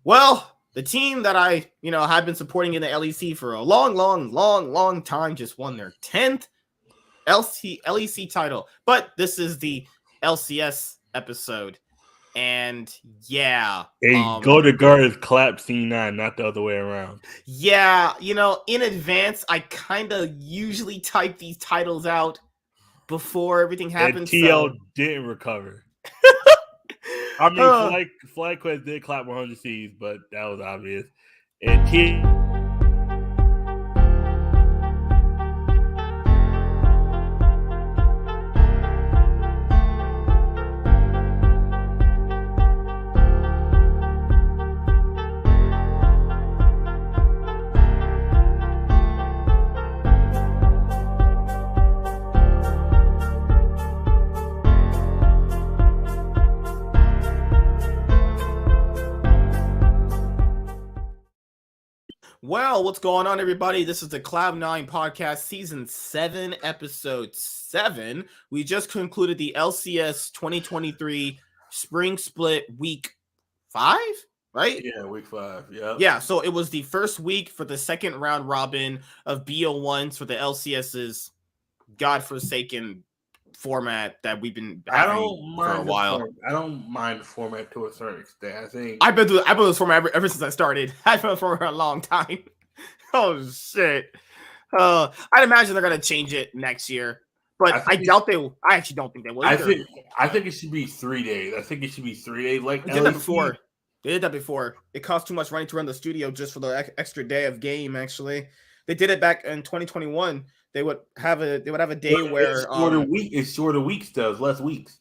Well, the team that I, have been supporting in the LEC for a long time just won their 10th LEC title. But this is the LCS episode. And yeah. Hey, go to guard is clap C9, not the other way around. Yeah, in advance, I kind of usually type these titles out before everything happens. And TL didn't recover. I mean, FlyQuest did clap 100 Cs, but that was obvious. And Well, what's going on, everybody? This is the Cloud9 podcast, season 7, episode 7. We just concluded the LCS 2023 spring split week 5, right? Yeah, week 5. Yeah. Yeah, so it was the first week for the second round robin of BO1s for the LCS's godforsaken format that we've been having for a while. I don't mind the format to a certain extent. I think I've been through this format ever since I started. I've been for a long time. Oh shit! I'd imagine they're gonna change it next year, but I doubt they. I actually don't think they will. I think it should be 3 days. I think it should be 3 days. Like they did that before. They did that before. It cost too much money to run the studio just for the extra day of game. Actually, they did it back in 2021. They would have a day where it's shorter weeks though. It's less weeks.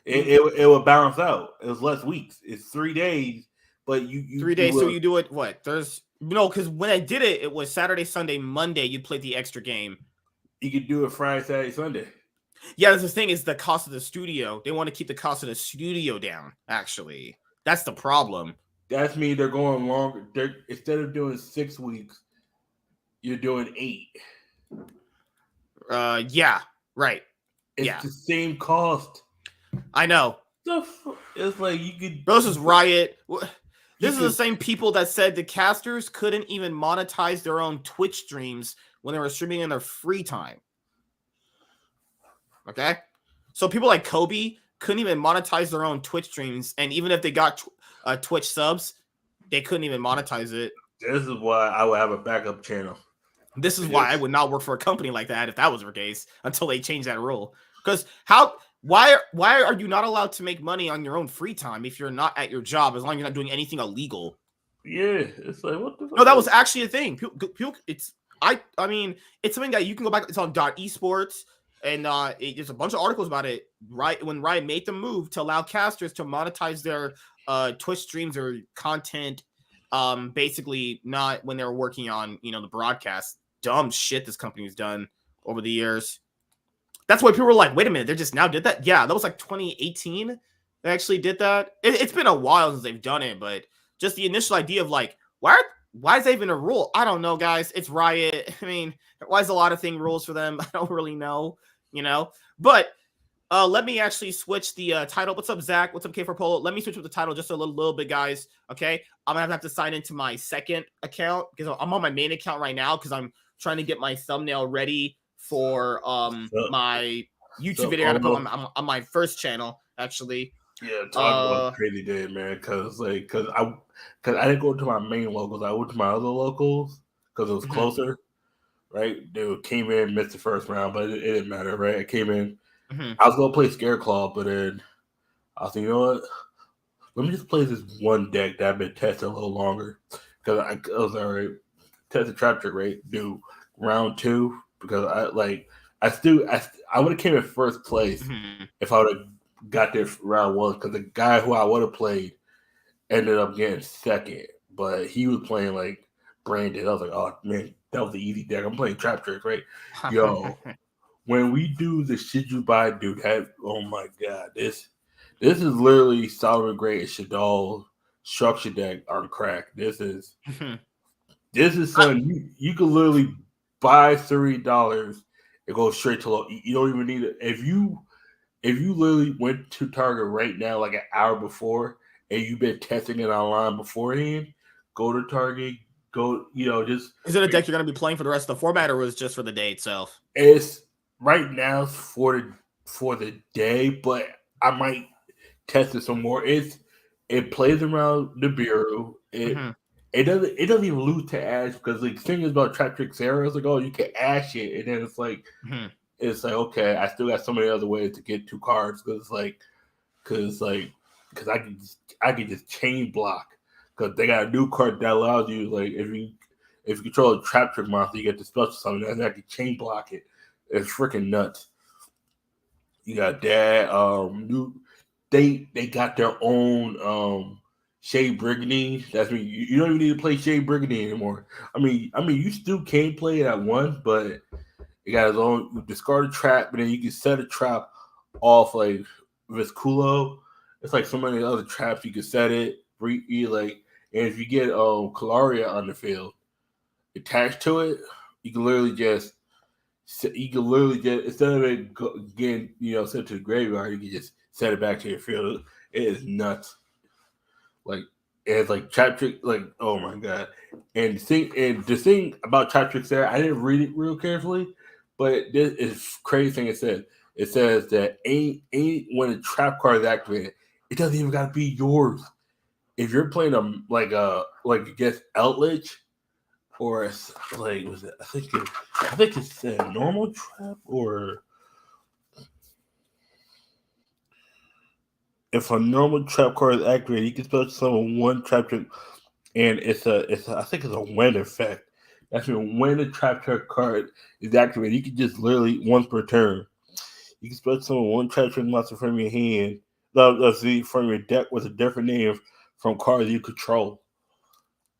It would balance out. It was less weeks. It's 3 days, but you 3 days. So you do it what? Because when I did it, it was Saturday, Sunday, Monday. You played the extra game. You could do it Friday, Saturday, Sunday. Yeah, that's the thing is the cost of the studio. They want to keep the cost of the studio down. Actually, that's the problem. That's mean they're going longer. Instead of doing 6 weeks, you're doing 8. Yeah, right. It's the same cost. I know. It's like you could. This is Riot. This is the same people that said the casters couldn't even monetize their own Twitch streams when they were streaming in their free time. Okay? So people like Kobe couldn't even monetize their own Twitch streams, and even if they got Twitch subs, they couldn't even monetize it. This is why I would have a backup channel. This is why I would not work for a company like that if that was the case until they change that rule. Because why are you not allowed to make money on your own free time if you're not at your job as long as you're not doing anything illegal? Yeah, it's like what the fuck? No, that was actually a thing. I mean, it's something that you can go back. It's on .esports, and there's a bunch of articles about it. Right when Riot made the move to allow casters to monetize their Twitch streams or content, basically not when they're working on the broadcast. Dumb shit this company's done over the years. That's why people were like, wait a minute, they just now did that? Yeah, that was like 2018. They actually did that. It's been a while since they've done it, but just the initial idea of like, why is that even a rule? I don't know, guys. It's Riot. I mean, why is a lot of thing rules for them? I don't really know, But let me actually switch the title. What's up, Zach? What's up, K4 Polo? Let me switch up the title just a little bit, guys. Okay, I'm gonna have to sign into my second account because I'm on my main account right now because I'm trying to get my thumbnail ready for my YouTube video to put on my first channel, actually. Yeah, talk about a crazy day, man. Because I didn't go to my main locals. I went to my other locals because it was closer, right? They came in, missed the first round, but it didn't matter, right? I came in. I was gonna play Scareclaw, but then I was thinking, you know what? Let me just play this one deck that I've been testing a little longer because I was all right. Test the trap trick, right? Do round 2 because I would have came in first place if I would have got there round 1 because the guy who I would have played ended up getting second, but he was playing like Brandon. I was like, oh man, that was the easy deck. I'm playing trap trick, right? Yo, when we do the shit you buy, dude, oh my god, this is literally Solomon Gray and Shadol structure deck on crack. This is something you could literally buy $30 and go straight to low. You don't even need it. If you literally went to Target right now, like an hour before, and you've been testing it online beforehand, go to Target. Go, just is it a deck you're going to be playing for the rest of the format, or was it just for the day itself? It's right now for the day, but I might test it some more. It plays around the bureau. It doesn't even lose to Ash because the thing is about Trap Trick Sarah is like, oh, you can Ash it, and then it's like okay, I still got so many other ways to get 2 cards because I can just chain block because they got a new card that allows you, like, if you control a Trap Trick monster, you get the special summon and I can chain block it. It's freaking nuts. You got that. They got their own Shade Brigandine. That's me. You don't even need to play Shade Brigandine anymore. I mean, you still can play it at once, but it got its own. You discard a trap, but then you can set a trap off like Visculo. It's like so many other traps you can set it. And if you get Calaria on the field attached to it, you can literally just instead of it getting sent to the graveyard, you can just set it back to your field. It is nuts. Like, it's like Trap Trick, like, oh my god. And the thing about Trap Trick there, I didn't read it real carefully, but this is crazy thing it says. It says that ain't when a trap card is activated, it doesn't even gotta be yours. If you're playing against Outledge, or like, was it? I think it's a normal trap, or if a normal trap card is activated, you can special summon 1 trap trick, and I think it's a when effect. That's when the trap trick card is activated, you can just literally once per turn. You can special summon 1 trap trick monster from your hand, from your deck with a different name from cards you control.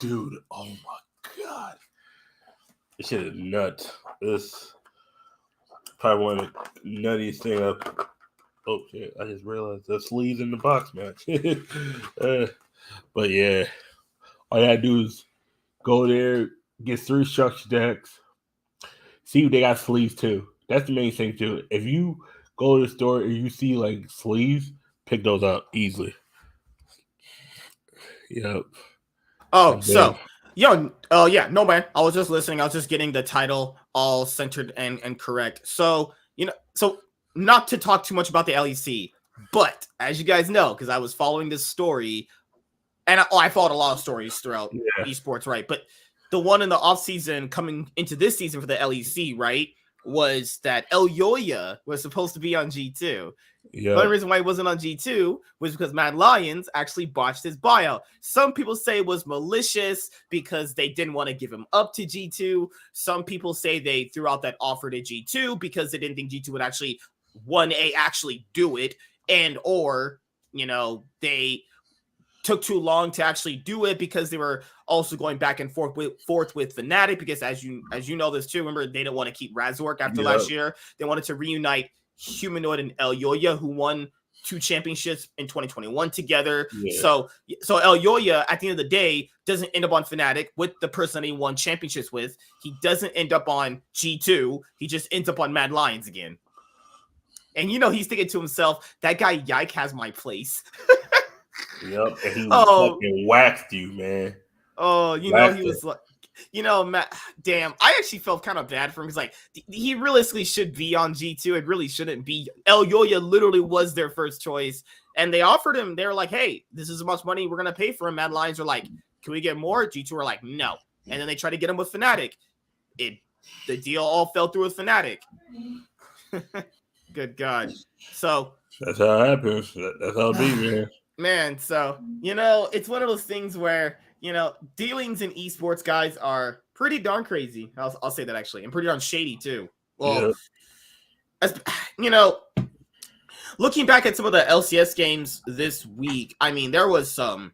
Dude, oh my god. This shit is nuts. This probably one of the nuttiest things I've. Oh shit! I just realized the sleeves in the box match. But yeah, all you gotta do is go there, get 3 structure decks, see if they got sleeves too. That's the main thing too. If you go to the store and you see like sleeves, pick those up easily. Yep. Oh, so yeah, no man. I was just listening. I was just getting the title all centered and correct. So so not to talk too much about the LEC, but as you guys know, because I was following this story, and I followed a lot of stories throughout esports, right? But the one in the off season coming into this season for the LEC, right, was that El Yoya was supposed to be on G2. The only reason why he wasn't on G2 was because Mad Lions actually botched his buyout. Some people say it was malicious because they didn't want to give him up to G2. Some people say they threw out that offer to G2 because they didn't think G2 would actually actually do it, and or they took too long to actually do it because they were also going back and forth with Fnatic, because as you know this too, remember, they didn't want to keep Razork after last year. They wanted to reunite Humanoid and El Yoya, who won 2 championships in 2021 together. So El Yoya, at the end of the day, doesn't end up on Fnatic with the person he won championships with. He doesn't end up on G2. He just ends up on Mad Lions again. And he's thinking to himself, that guy Yike has my place. Yep, and he fucking waxed you, man. Oh, he was like, Matt, damn, I actually felt kind of bad for him. He's like, he realistically should be on G2. It really shouldn't be. El Yoya literally was their first choice, and they offered him. They were like, hey, this is how much money we're going to pay for him. Mad Lions are like, can we get more? G2 are like, no. And then they tried to get him with Fnatic. The deal all fell through with Fnatic. Good God. So that's how it happens. That's how it be, man. Man, so it's one of those things where dealings in esports, guys, are pretty darn crazy. I'll say that, actually, and pretty darn shady too. Well, looking back at some of the LCS games this week, I mean, there was some.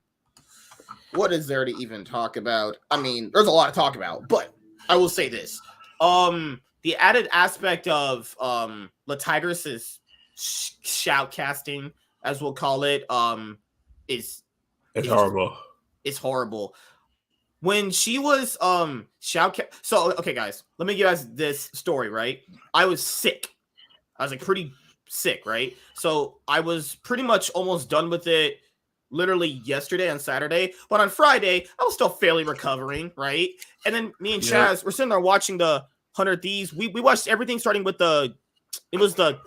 What is there to even talk about? I mean, there's a lot to talk about, but I will say this: the added aspect of Latigris's shoutcasting, as we'll call it, is horrible. It's horrible. When she was so okay, guys, let me give you guys this story, right? I was sick. I was like pretty sick, right? So I was pretty much almost done with it literally yesterday on Saturday, but on Friday I was still fairly recovering, right? And then me and Chaz we're sitting there watching the 100 Thieves. We watched everything starting with the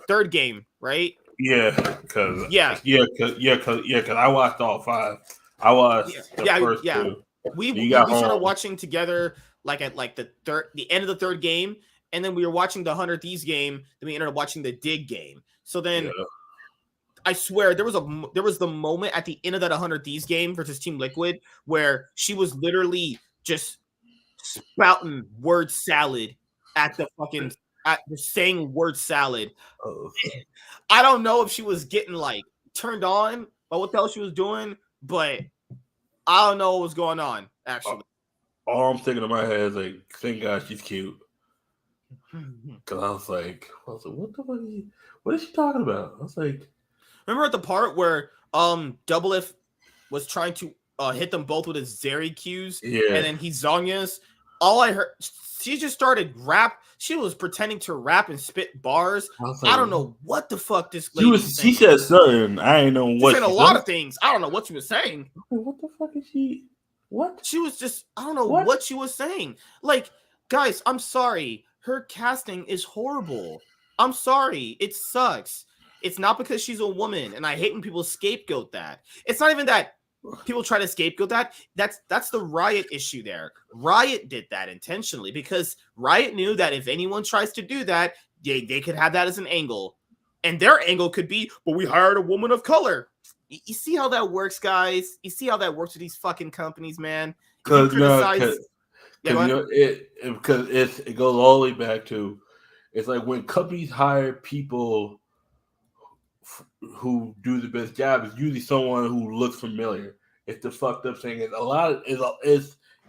third game, right? Because I watched all 5. I watched the first 2. We started watching together like at like the end of the third game, and then we were watching the 100 Thieves game. Then we ended up watching the Dig game. So then I swear there was the moment at the end of that 100 Thieves game versus Team Liquid where she was literally just spouting word salad at the fucking saying word salad. I don't know if she was getting like turned on by what the hell she was doing, but I don't know what was going on actually. All I'm thinking in my head is like, thank God she's cute. Because I was like, what the fuck? What is she talking about? I was like, remember at the part where Double F was trying to hit them both with his Zeri Qs, and then he Zonya's. All I heard, she just started rap. She was pretending to rap and spit bars. I don't know what the fuck this lady was saying. She said something. I ain't know what. She said a lot of things. I don't know what she was saying. What the fuck is she? What? She was just, I don't know what she was saying. Like, guys, I'm sorry. Her casting is horrible. I'm sorry. It sucks. It's not because she's a woman, and I hate when people scapegoat that. It's not even that people try to scapegoat that. That's the Riot issue there. Riot did that intentionally because Riot knew that if anyone tries to do that, they could have that as an angle. And their angle could be, but we hired a woman of color. You see how that works, guys? You see how that works with these fucking companies, man? Because it goes all the way back to, it's like when companies hire people who do the best job, it's usually someone who looks familiar. It's the fucked up thing. It's a lot of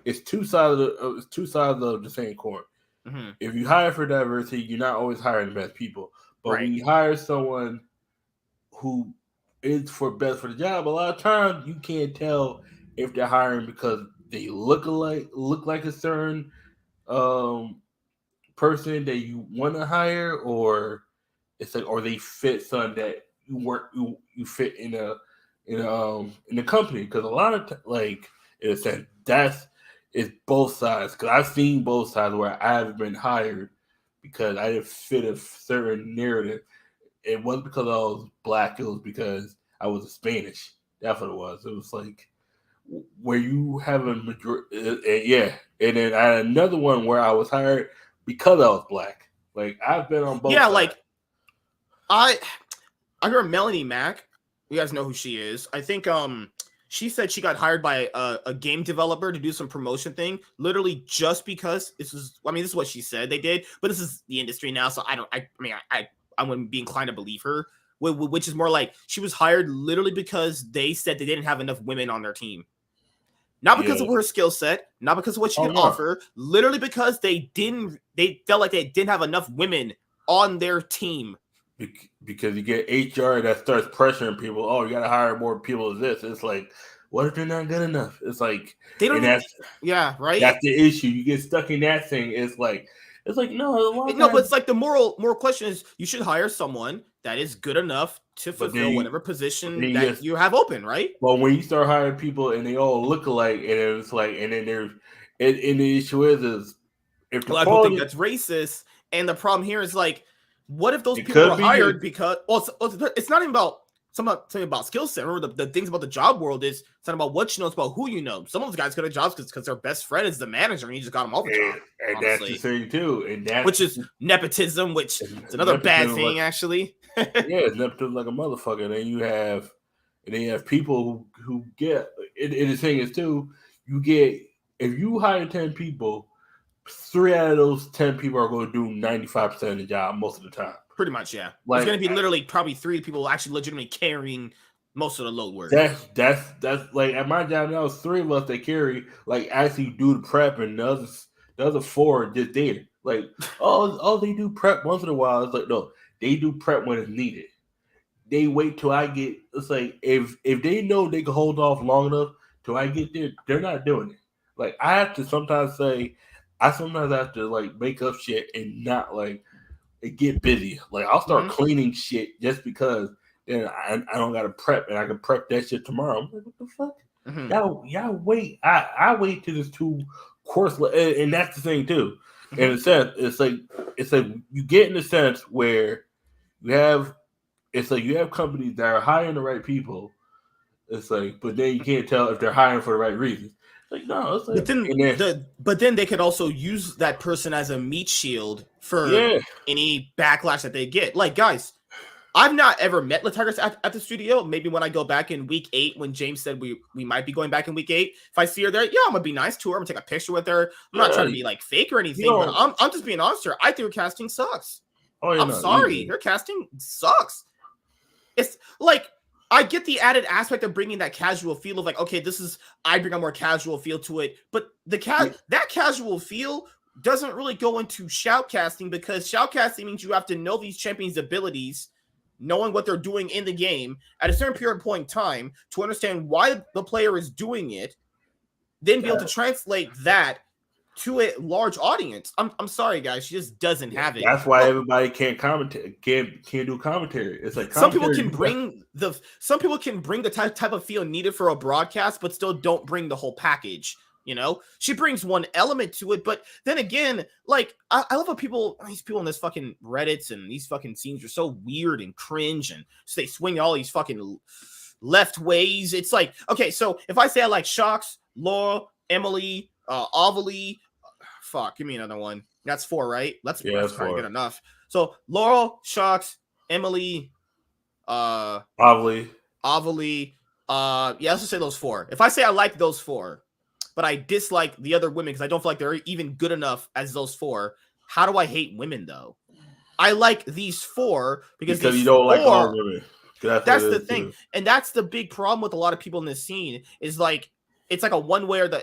it's two sides of the same coin. Mm-hmm. If you hire for diversity, you're not always hiring the best people. But when you hire someone who is for the job, a lot of times you can't tell if they're hiring because they look like a certain person that you want to hire, or it's like, or they fit something that you fit in the company. Because a lot of it's both sides. Because I've seen both sides where I have been hired because I didn't fit a certain narrative. It wasn't because I was black. It was because I was Spanish. That's what it was. It was like where you have a majority. And then I had another one where I was hired because I was black. Like, I've been on both sides. Like I heard Melanie Mack. You guys know who she is. I think she said she got hired by a game developer to do some promotion thing, literally just because this is what she said they did, but this is the industry now, so I wouldn't be inclined to believe her, which is more like she was hired literally because they said they didn't have enough women on their team. Not because of her skill set, not because of what she could offer, literally because they felt like they didn't have enough women on their team. Because you get HR that starts pressuring people. Oh, you got to hire more people as this. It's like, what if they're not good enough? It's like, they don't. Right. That's the issue. You get stuck in that thing. It's like no. But it's like the moral question is you should hire someone that is good enough to fulfill whatever position that you have open, right? Well, when you start hiring people and they all look alike, and it's like, and then there's, and the issue is if the people think that's racist, and the problem here is like, what if those people were hired because it's not even about something about skill set. Remember the things about the job world is it's not about what you know, it's about who you know. Some of those guys got a job because their best friend is the manager and he just got them off the job. And that's the thing too. Which is nepotism, which is another bad thing, actually. It's nepotism like a motherfucker. And then you have people who get and the thing is too, you get, if you hire 10 people, 3 out of those 10 people are going to do 95% of the job most of the time. Pretty much, yeah. There's going to be literally probably 3 people actually legitimately carrying most of the load work. That's like at my job now, it's 3 of us that carry, like, actually do the prep, and the other 4 are just there. Like, they do prep once in a while. It's like, no, they do prep when it's needed. They wait till I get. It's like if they know they can hold off long enough till I get there, they're not doing it. Like, I have to sometimes say. I sometimes have to like make up shit and not like get busy. Like, I'll start cleaning shit just because and I don't got to prep, and I can prep that shit tomorrow. I'm like, what the fuck? Mm-hmm. Y'all wait. I wait till it's too course, and that's the thing too. Mm-hmm. In a sense, it's like you get in a sense where you have companies that are hiring the right people. It's like, but then you can't tell if they're hiring for the right reasons. Like, no, it's like, but then they could also use that person as a meat shield for any backlash that they get. Like, guys, I've not ever met Latagrus at the studio. Maybe when I go back in week 8, when James said we might be going back in week 8, if I see her there, yeah, I'm gonna be nice to her. I'm gonna take a picture with her. I'm not trying to be like fake or anything, but I'm just being honest here. I think her casting sucks. I'm sorry, her casting sucks. It's like, I get the added aspect of bringing that casual feel of like, okay, I bring a more casual feel to it, but that casual feel doesn't really go into shoutcasting, because shoutcasting means you have to know these champions' abilities, knowing what they're doing in the game at a certain period point in time to understand why the player is doing it, then be able to translate that to a large audience. I'm sorry, guys, she just doesn't have it. That's why everybody can't do commentary. It's like some people can bring the type of feel needed for a broadcast, but still don't bring the whole package. You know, she brings one element to it, but then again, like, I love how these people in this fucking Reddits and these fucking scenes are so weird and cringe, and so they swing all these fucking left ways. It's like, okay, so if I say I like Shocks, Laura, Emily, Avalie, fuck, give me another one. That's 4, right? That's probably good enough. So Laurel, Shocks, Emily, Avalie. Yeah, let's just say those 4. If I say I like those 4, but I dislike the other women because I don't feel like they're even good enough as those 4, how do I hate women though? I like these 4 because you don't like all women. That's the thing, too. And that's the big problem with a lot of people in this scene is like, it's like a one way or the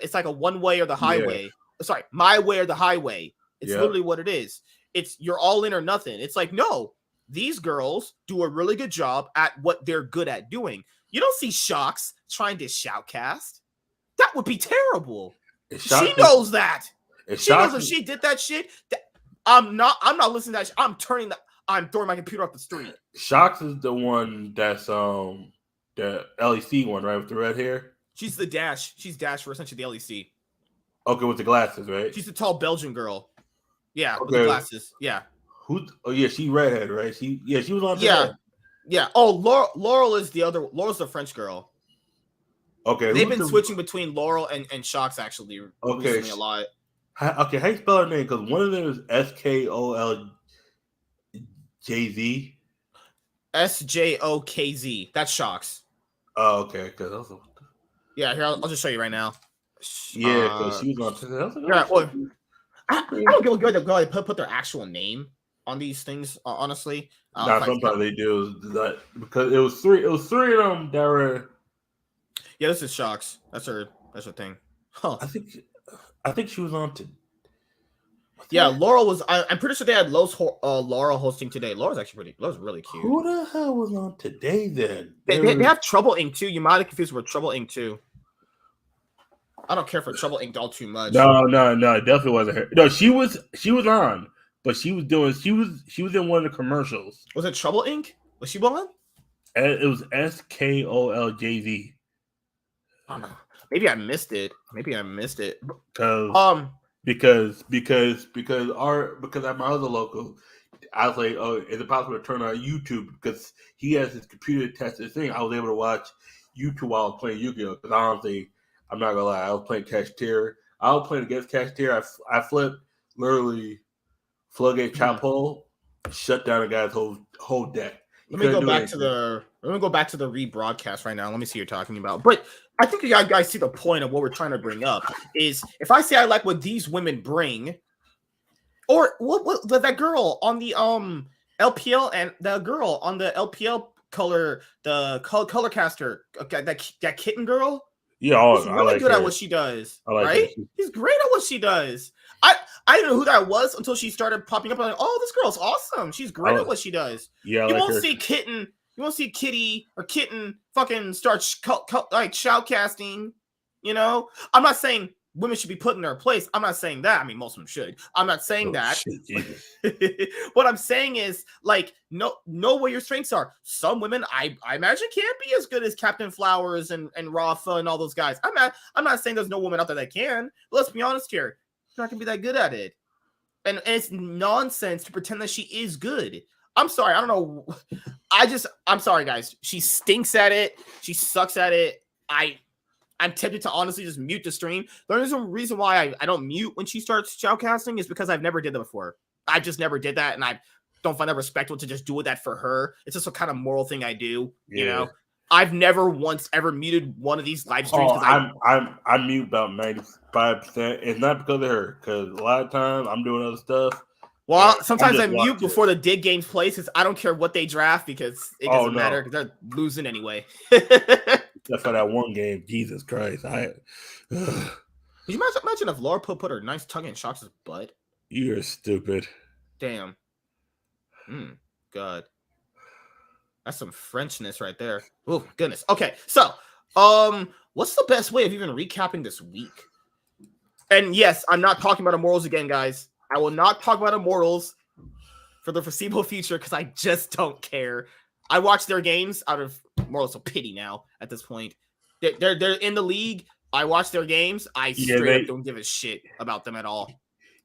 highway. Yeah. Sorry, my way or the highway. It's literally what it is. It's you're all in or nothing. It's like, no, these girls do a really good job at what they're good at doing. You don't see Shocks trying to shoutcast. That would be terrible. She knows that. She knows if she did that shit, I'm not listening to that shit. I'm throwing my computer off the street. Shocks is the one that's the LEC one, right, with the red hair. She's the Dash. She's Dash for essentially the LEC. Okay, with the glasses, right? She's the tall Belgian girl. Yeah, with the glasses. Yeah. She redhead, right? She was on today. Yeah. Oh, Laurel is the other. Laurel's the French girl. Okay. They've been switching between Laurel and Shocks actually recently a lot. How you spell her name? Because one of them is SKOLJZ. SJOKZ. That's Shocks. Oh, okay. Yeah, here I'll just show you right now. Yeah, because she was on. I don't go to put their actual name on these things. Honestly, sometimes they do that because it was 3 of them that were. Yeah, this is Shocks. That's her thing. Huh. I think she was on to. Yeah, Laurel was. I'm pretty sure they had Laurel hosting today. Laura's really cute. Who the hell was on today then? They have Trouble Inc. too. You might have confused with Trouble Inc. too. I don't care for Trouble Inc. all too much. No, it definitely wasn't her. No, she was on, but she was in one of the commercials. Was it Trouble Inc.? Was she on? It was SKOLJZ. I don't know. Maybe I missed it. Because at my other local, I was like, oh, is it possible to turn on YouTube? Because he has his computer tested thing. I was able to watch YouTube while I was playing Yu-Gi-Oh! Because honestly, I'm not gonna lie, I was playing Cashier. I was playing against Cashier. I flipped literally floodgate chop hole, shut down a guy's whole deck. Let me go back to the rebroadcast right now. Let me see what you're talking about. But I think you guys see the point of what we're trying to bring up is if I say I like what these women bring, or what that girl on the LPL and the girl on the LPL color caster, that kitten girl. Yeah, he's really good at what she does. Right? He's great at what she does. I didn't know who that was until she started popping up. I'm like, oh, this girl's awesome. She's great at what she does. Yeah, you won't see Kitty or Kitten fucking start like shoutcasting. You know, I'm not saying women should be put in their place. I'm not saying that. I mean, most of them should. I'm not saying that. Shit, What I'm saying is, like, know where your strengths are. Some women, I imagine, can't be as good as Captain Flowers and Rafa and all those guys. I'm not saying there's no woman out there that can. But let's be honest here. She's not gonna be that good at it. And it's nonsense to pretend that she is good. I'm sorry. I don't know. I'm sorry, guys. She stinks at it. She sucks at it. I'm tempted to honestly just mute the stream. The only reason why I don't mute when she starts shoutcasting is because I've never did that before. I just never did that, and I don't find that respectful to just do that for her. It's just a kind of moral thing I do, you know? I've never once ever muted one of these live streams. I mute about 95%. It's not because of her, because a lot of times I'm doing other stuff. Well, sometimes I mute before the dig games plays because I don't care what they draft because it doesn't matter because they're losing anyway. Except for that one game, Jesus Christ! Could you imagine if Laura put her nice tongue in Shox's butt? You're stupid. Damn. God. That's some Frenchness right there. Oh goodness. Okay, so what's the best way of even recapping this week? And yes, I'm not talking about Immortals again, guys. I will not talk about Immortals for the foreseeable future because I just don't care. I watch their games out of Immortals, so pity now at this point. They're in the league. I watch their games. I straight up don't give a shit about them at all.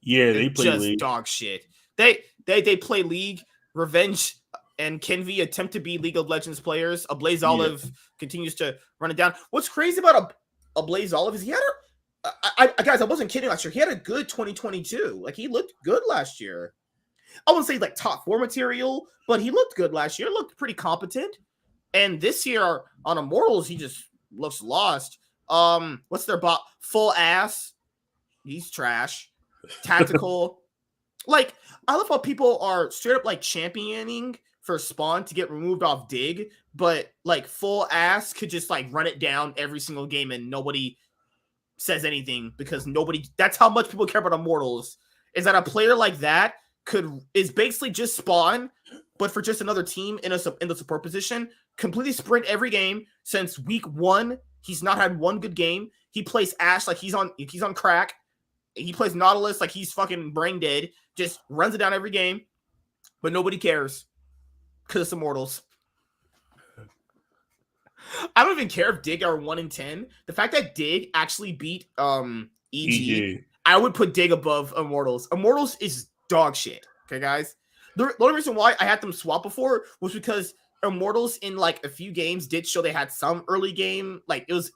Yeah, they play just league. Dog shit. They play league. Revenge and Kenvi attempt to be League of Legends players. Ablaze Olive continues to run it down. What's crazy about Ablaze Olive is he had guys, I wasn't kidding last year. He had a good 2022. Like, he looked good last year. I wouldn't say like top 4 material, but he looked good last year. Looked pretty competent. And this year on Immortals, he just looks lost. What's their bot? Full Ass. He's trash. Tactical. Like, I love how people are straight up like championing for Spawn to get removed off Dig, but like Full Ass could just like run it down every single game and nobody says anything because that's how much people care about Immortals, is that a player like that is basically just Spawn, but for just another team in the support position, completely sprint every game since week 1. He's not had one good game. He plays Ashe like he's on crack. He plays Nautilus like he's fucking brain dead. Just runs it down every game, but nobody cares because it's Immortals. I don't even care if Dig are 1-10. The fact that Dig actually beat EG, I would put Dig above Immortals. Immortals is dog shit. Okay, guys. The only reason why I had them swap before was because Immortals in like a few games did show they had some early game. Like it was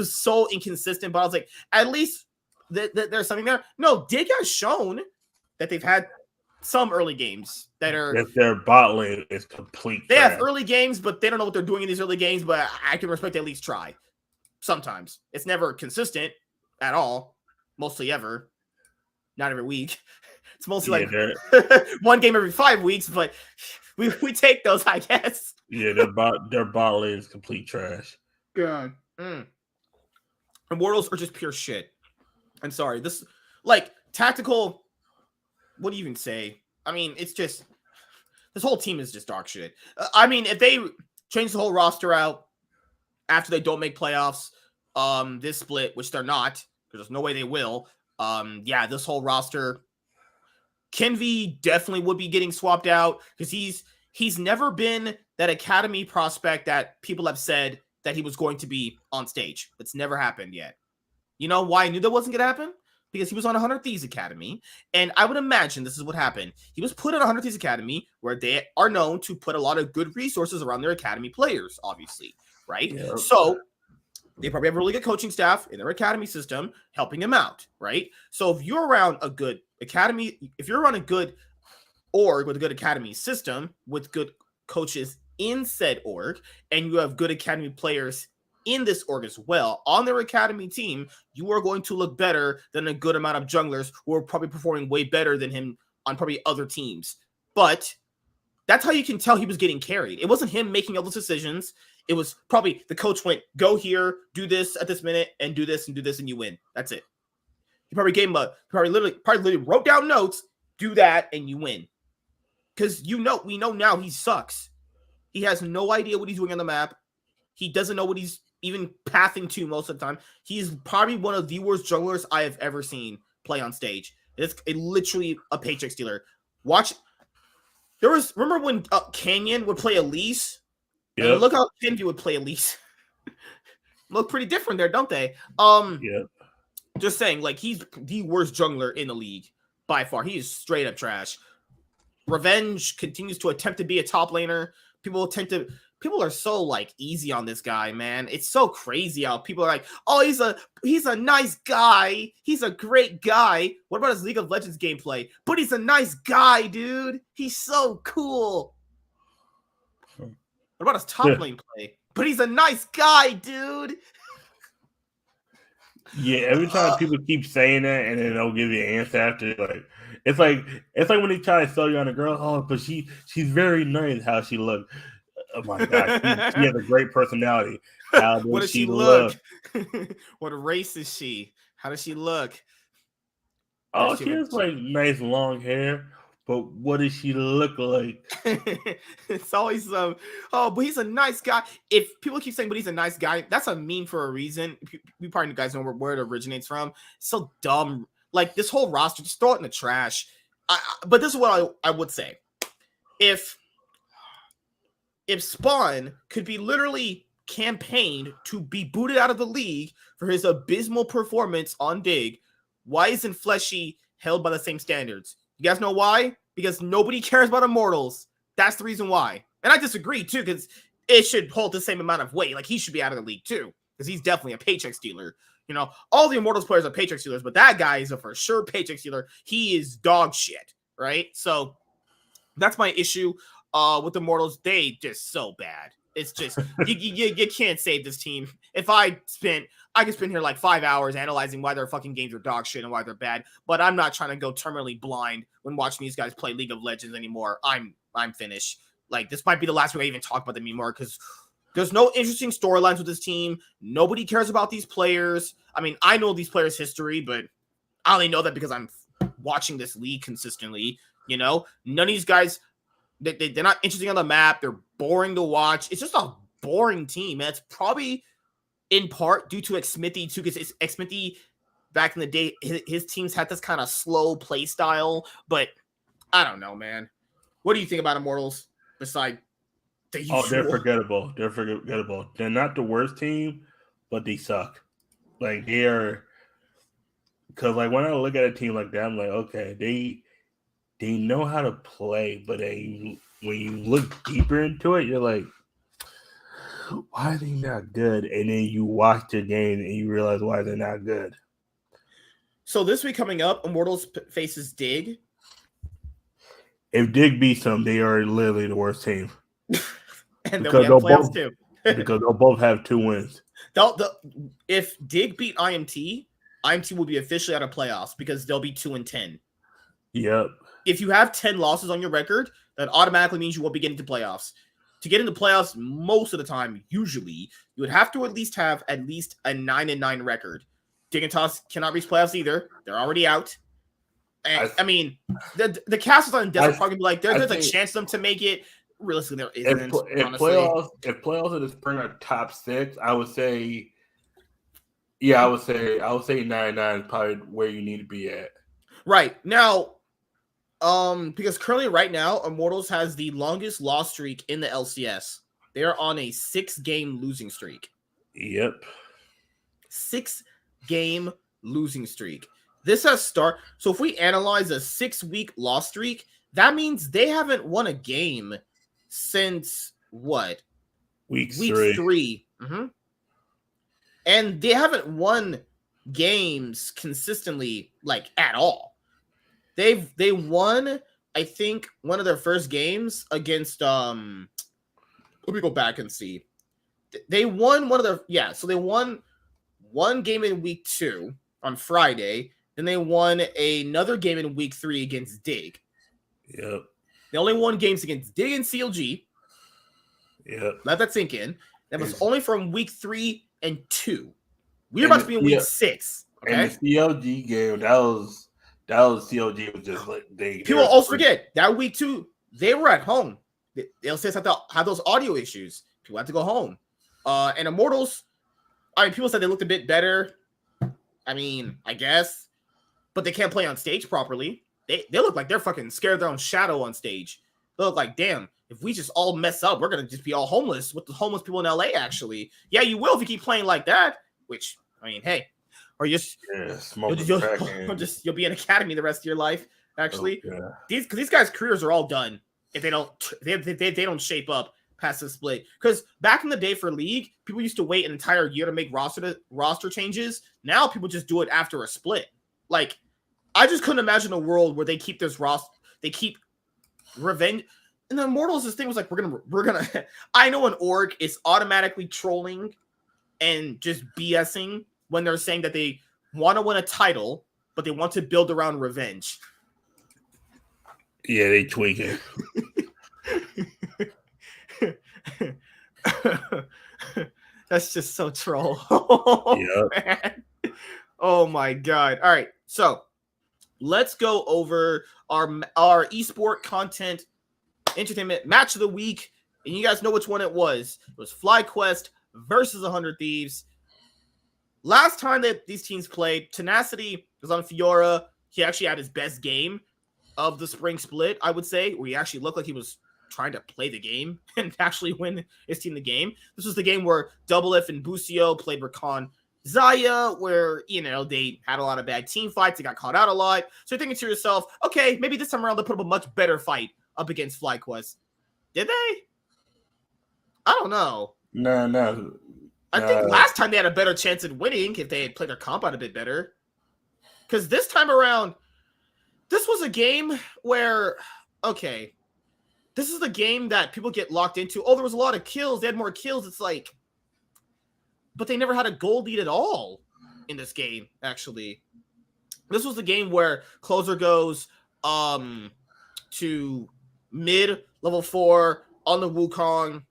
so inconsistent, but I was like, at least there's something there. No, Dig has shown that they've had some early games that are their bot lane is complete. They have early games, but they don't know what they're doing in these early games. But I can respect they at least try. Sometimes it's never consistent at all. Mostly ever, not every week. It's mostly like one game every 5 weeks, but we take those, I guess. Yeah, their bot lane is complete trash. God. Immortals are just pure shit. I'm sorry. This like tactical. What do you even say? I mean, it's just this whole team is just dog shit. I mean, if they change the whole roster out after they don't make playoffs, this split, which they're not, because there's no way they will. This whole roster, Kenvi definitely would be getting swapped out because he's never been that academy prospect that people have said that he was going to be on stage. It's never happened yet. You know why I knew that wasn't going to happen? Because he was on 100 Thieves Academy, and I would imagine this is what happened. He was put in 100 Thieves Academy, where they are known to put a lot of good resources around their academy players, obviously, right? Yeah. So they probably have a really good coaching staff in their academy system helping him out, right? So if you're around a good academy, if you're around a good org with a good academy system with good coaches in said org, and you have good academy players in this org as well on their academy team, you are going to look better than a good amount of junglers who are probably performing way better than him on probably other teams. But that's how you can tell he was getting carried. It wasn't him making all those decisions. It was probably the coach went, go here, do this at this minute, and do this, and you win. That's it. He probably gave him probably literally wrote down notes, do that, and you win. Because we know now he sucks. He has no idea what he's doing on the map. He doesn't know what he's even pathing to most of the time. He's probably one of the worst junglers I have ever seen play on stage. It's literally a paycheck stealer. Watch. Remember when Canyon would play Elise? Yep. And look how Kenji would play Elise. Look pretty different there, don't they? Yep. Just saying, like, he's the worst jungler in the league by far. He is straight up trash. Revenge continues to attempt to be a top laner. People are so like easy on this guy, man. It's so crazy how people are like, oh, he's a nice guy. He's a great guy. What about his League of Legends gameplay? But he's a nice guy, dude. He's so cool. What about his top lane play? But he's a nice guy, dude. Yeah, every time people keep saying that and then they'll give you an answer after, like it's like when they try to sell you on a girl, oh, but she's very nice how she looked. Oh my god, she has a great personality. How what does she look? What race is she? How does she look? Oh, she has like nice long hair, but what does she look like? It's always oh, but he's a nice guy. If people keep saying, but he's a nice guy, that's a meme for a reason. You probably guys know where it originates from. It's so dumb. Like this whole roster, just throw it in the trash. But this is what I would say. If Spawn could be literally campaigned to be booted out of the league for his abysmal performance on Dig, why isn't Fleshy held by the same standards? You guys know why? Because nobody cares about Immortals. That's the reason why. And I disagree, too, because it should hold the same amount of weight. Like, he should be out of the league, too, because he's definitely a paycheck stealer. You know, all the Immortals players are paycheck stealers, but that guy is a for sure paycheck stealer. He is dog shit, right? So that's my issue with the Immortals. They just so bad. It's just, you can't save this team. If I could spend here like 5 hours analyzing why their fucking games are dog shit and why they're bad, but I'm not trying to go terminally blind when watching these guys play League of Legends anymore. I'm finished. Like, this might be the last week I even talk about them anymore because there's no interesting storylines with this team. Nobody cares about these players. I mean, I know these players' history, but I only know that because I'm watching this league consistently. You know, none of these guys, they're not interesting on the map. They're boring to watch. It's just a boring team. And it's probably in part due to Xmithy too, because Xmithy back in the day, his teams had this kind of slow play style. But I don't know, man. What do you think about Immortals besides the usual? Oh, they're forgettable. They're not the worst team, but they suck. Like, they're because like when I look at a team like that, I'm like, okay, they know how to play, but when you look deeper into it, you're like, why are they not good? And then you watch the game and you realize why they're not good. So this week coming up, Immortals faces Dig. If Dig beats them, they are literally the worst team. And then we have playoffs too. Because they'll both have 2 wins. If Dig beat IMT will be officially out of playoffs because they'll be 2-10. Yep. If you have 10 losses on your record, that automatically means you won't be getting to playoffs. To get into playoffs, most of the time, usually, you would have to have at least a 9-9 record. Dig and Toss cannot reach playoffs either. They're already out. And, I mean, the castles on Desert probably be like, there's a chance for them to make it. Realistically, there isn't. If playoffs in the spring are top 6, I would say 9-9 is probably where you need to be at. Right now. Because currently right now, Immortals has the longest loss streak in the LCS. They are on a 6-game losing streak. Yep. 6-game losing streak. This has started. So if we analyze a 6-week loss streak, that means they haven't won a game since what? Week 3. Mm-hmm. And they haven't won games consistently, like, at all. They won, I think, one of their first games against let me go back and see. They won so they won one game in week 2 on Friday, then they won another game in week 3 against Dig. Yep. They only won games against Dig and CLG. Yep. Let that sink in. That was only from week 3 and 2. We're about to be in week 6. Okay. And the CLG game, that was CLG was just like people also forget that week 2 they were at home. They'll say had those audio issues. People had to go home. And Immortals, I mean, people said they looked a bit better. I mean, I guess, but they can't play on stage properly. They look like they're fucking scared of their own shadow on stage. They look like, damn, if we just all mess up, we're gonna just be all homeless with the homeless people in LA. Actually, yeah, you will if you keep playing like that. Which, I mean, hey, or just you'll be an academy the rest of your life. Actually, these guys' careers are all done if they don't shape up past the split. Because back in the day for League, people used to wait an entire year to make roster changes. Now people just do it after a split. Like, I just couldn't imagine a world where they keep this roster, they keep revenge. And the Immortals, this thing was like, we're gonna. I know an org is automatically trolling and just BSing when they're saying that they want to win a title, but they want to build around revenge. Yeah, they tweaking. That's just so troll. Yeah. Oh my god. All right. So let's go over our esport content entertainment match of the week. And you guys know which one it was. It was FlyQuest versus 100 Thieves. Last time that these teams played, Tenacity was on Fiora. He actually had his best game of the spring split, I would say, where he actually looked like he was trying to play the game and actually win his team the game. This was the game where Double F and Busio played Rakan Zaya, where, you know, they had a lot of bad team fights. They got caught out a lot. So you're thinking to yourself, okay, maybe this time around they'll put up a much better fight up against FlyQuest. Did they? I don't know. No. I think last time they had a better chance at winning if they had played their comp out a bit better. Because this time around, this was a game where, okay, this is the game that people get locked into. Oh, there was a lot of kills. They had more kills. It's like, but they never had a goal lead at all in this game, actually. This was the game where Closer goes to mid level 4 on the Wukong.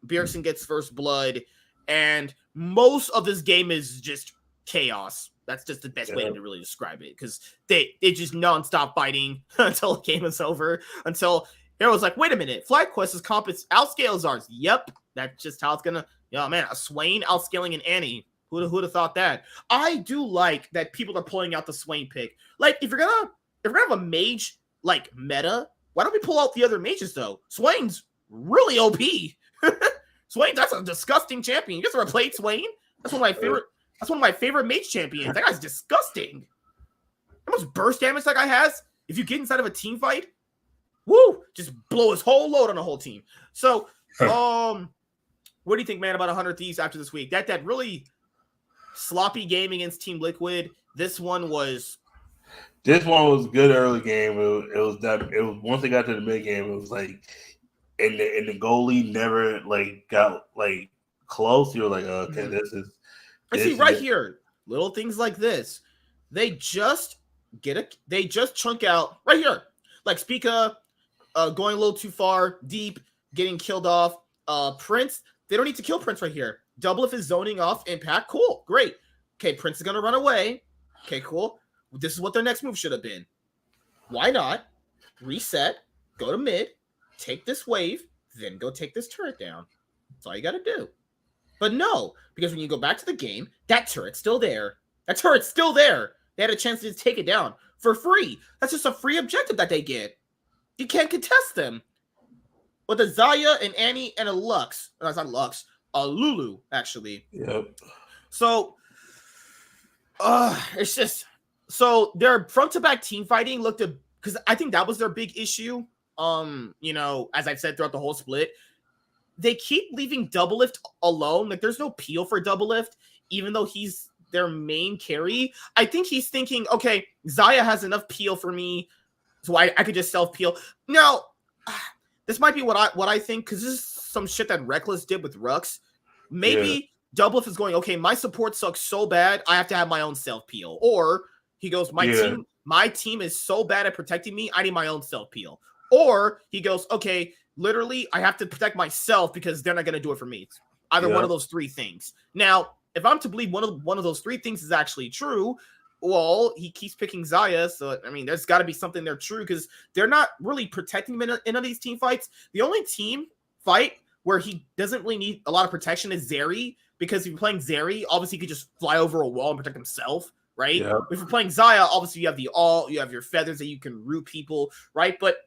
Bjergsen gets first blood, and most of this game is just chaos. That's just the best way to really describe it, because they just nonstop fighting until the game is over. Until it was like, wait a minute, FlyQuest's comp outscales ours. Yep, that's just how it's gonna. Man, a Swain outscaling an Annie. Who'd have thought that? I do like that people are pulling out the Swain pick. Like, if you're gonna have a mage like meta, why don't we pull out the other mages though? Swain's really OP. Swain, that's a disgusting champion. You guys ever played Swain? That's one of my favorite. That's one of my favorite mage champions. That guy's disgusting. How much burst damage that guy has? If you get inside of a team fight, woo, just blow his whole load on the whole team. So, what do you think, man, about 100 Thieves after this week? That really sloppy game against Team Liquid. This one was good early game. It was once they got to the mid game, it was like, and the goalie never like got like close. You're like, okay, this is. I see right here, little things like this. They just chunk out right here, like Spica going a little too far deep, getting killed off. Prince, they don't need to kill Prince right here. Double if is zoning off impact. Cool, great. Okay, Prince is gonna run away. Okay, cool. This is what their next move should have been. Why not reset, go to mid, take this wave, then go take this turret down? That's all you got to do. But no, because when you go back to the game, that turret's still there. They had a chance to just take it down for free. That's just a free objective that they get. You can't contest them. With a Zaya, an Annie, and a Lux. No, it's not Lux. A Lulu, actually. Yep. So, it's just... So, their front-to-back team fighting looked... Because I think that was their big issue. As I've said throughout the whole split. They keep leaving Doublelift alone. Like, there's no peel for Doublelift, even though he's their main carry. I think he's thinking, okay, Zaya has enough peel for me, so I could just self-peel. Now, this might be what I think, because this is some shit that Reckless did with Rux. Maybe Doublelift is going, okay, my support sucks so bad, I have to have my own self-peel. Or he goes, my team is so bad at protecting me, I need my own self-peel. Or he goes, okay, literally, I have to protect myself because they're not going to do it for me. It's either one of those three things. Now, if I'm to believe one of those three things is actually true, well, he keeps picking Zaya. So, I mean, there's got to be something there true, because they're not really protecting him in any of these team fights. The only team fight where he doesn't really need a lot of protection is Zeri, because if you're playing Zeri, obviously he could just fly over a wall and protect himself, right? Yeah. If you're playing Xayah, obviously you have the ult, you have your feathers that you can root people, right? But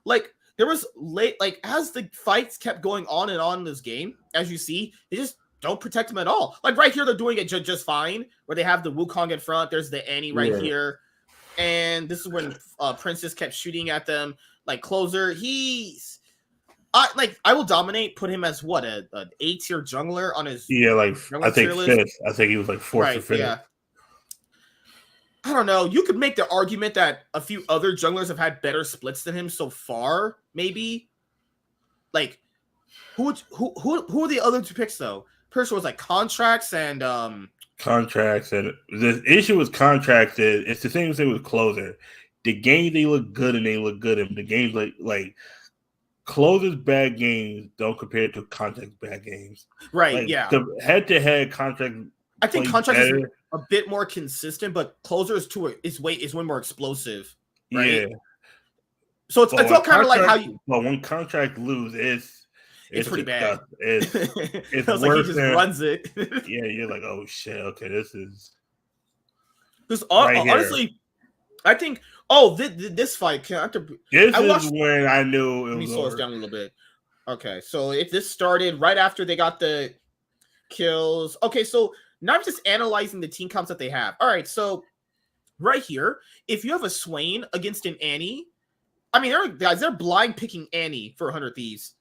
like there was like as the fights kept going on and on in this game, as you see, they just don't protect him at all. Like right here, they're doing it just fine, where they have the Wukong in front. There's the Annie right here, and this is when Princess kept shooting at them. Like Closer, I will dominate. Put him as what an A-tier jungler on his I think fifth. I think he was like fourth or fifth. Yeah. I don't know. You could make the argument that a few other junglers have had better splits than him so far. Maybe, like, who are the other two picks though? First was like contracts and Contracts, and the issue with contracts is it's the same thing with Closer. The game they look good and they look good, and the games like Closer's bad games don't compare to contracts bad games. Right? Like, yeah. The head-to-head contract. I think contracts is a bit more consistent, but Closer is way more explosive. Right? Yeah. So it's all kind of like how you. But when contract lose, it's pretty bad. It's worse like he just runs it. Yeah, you're like, oh shit, okay, this is. Because honestly, I think. Oh, this fight this is when I knew it was. Let me slow this down a little bit. Okay, so if this started right after they got the kills. Okay, so now I'm just analyzing the team comps that they have. All right, so right here, if you have a Swain against an Annie, I mean, they're blind picking Annie for 100 Thieves.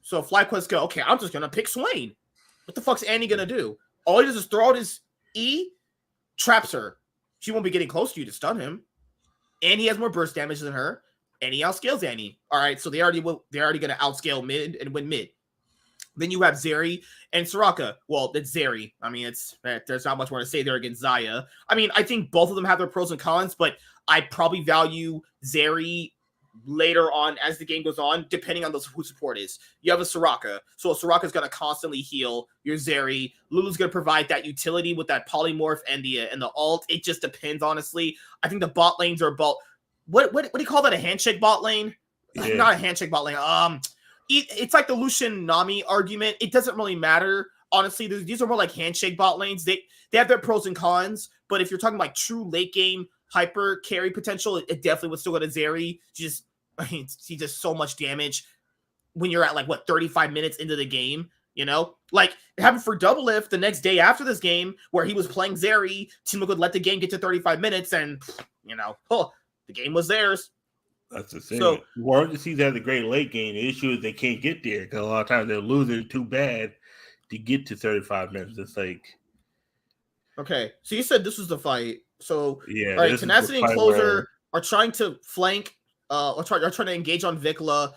So FlyQuest go, okay, I'm just gonna pick Swain. What the fuck's Annie gonna do? All he does is throw out his E, traps her. She won't be getting close to you to stun him. And he has more burst damage than her, and he outscales Annie. All right, so they're already gonna outscale mid and win mid. Then you have Zeri and Soraka. Well, it's Zeri. I mean, there's not much more to say there against Xayah. I mean, I think both of them have their pros and cons, but I probably value Zeri later on as the game goes on, depending on who support is. You have a Soraka, so a Soraka is going to constantly heal your Zeri. Lulu's going to provide that utility with that polymorph and the ult. It just depends, honestly. I think the bot lanes are about what do you call that? A handshake bot lane? Yeah. Not a handshake bot lane. It's like the Lucian Nami argument. It doesn't really matter, honestly. These are more like handshake bot lanes. They have their pros and cons, but if you're talking like true late game hyper carry potential, it definitely would still go to Zeri. He does so much damage when you're at 35 minutes into the game, you know? Like it happened for Doublelift the next day after this game where he was playing Zeri. Team would let the game get to 35 minutes and, the game was theirs. That's the thing. So, Warren to see that the great late game. The issue is they can't get there because a lot of times they're losing too bad to get to 35 minutes. It's like. Okay, so you said this was the fight. So, yeah, all right, Tenacity and Closer are trying to flank, are trying to engage on Vikla.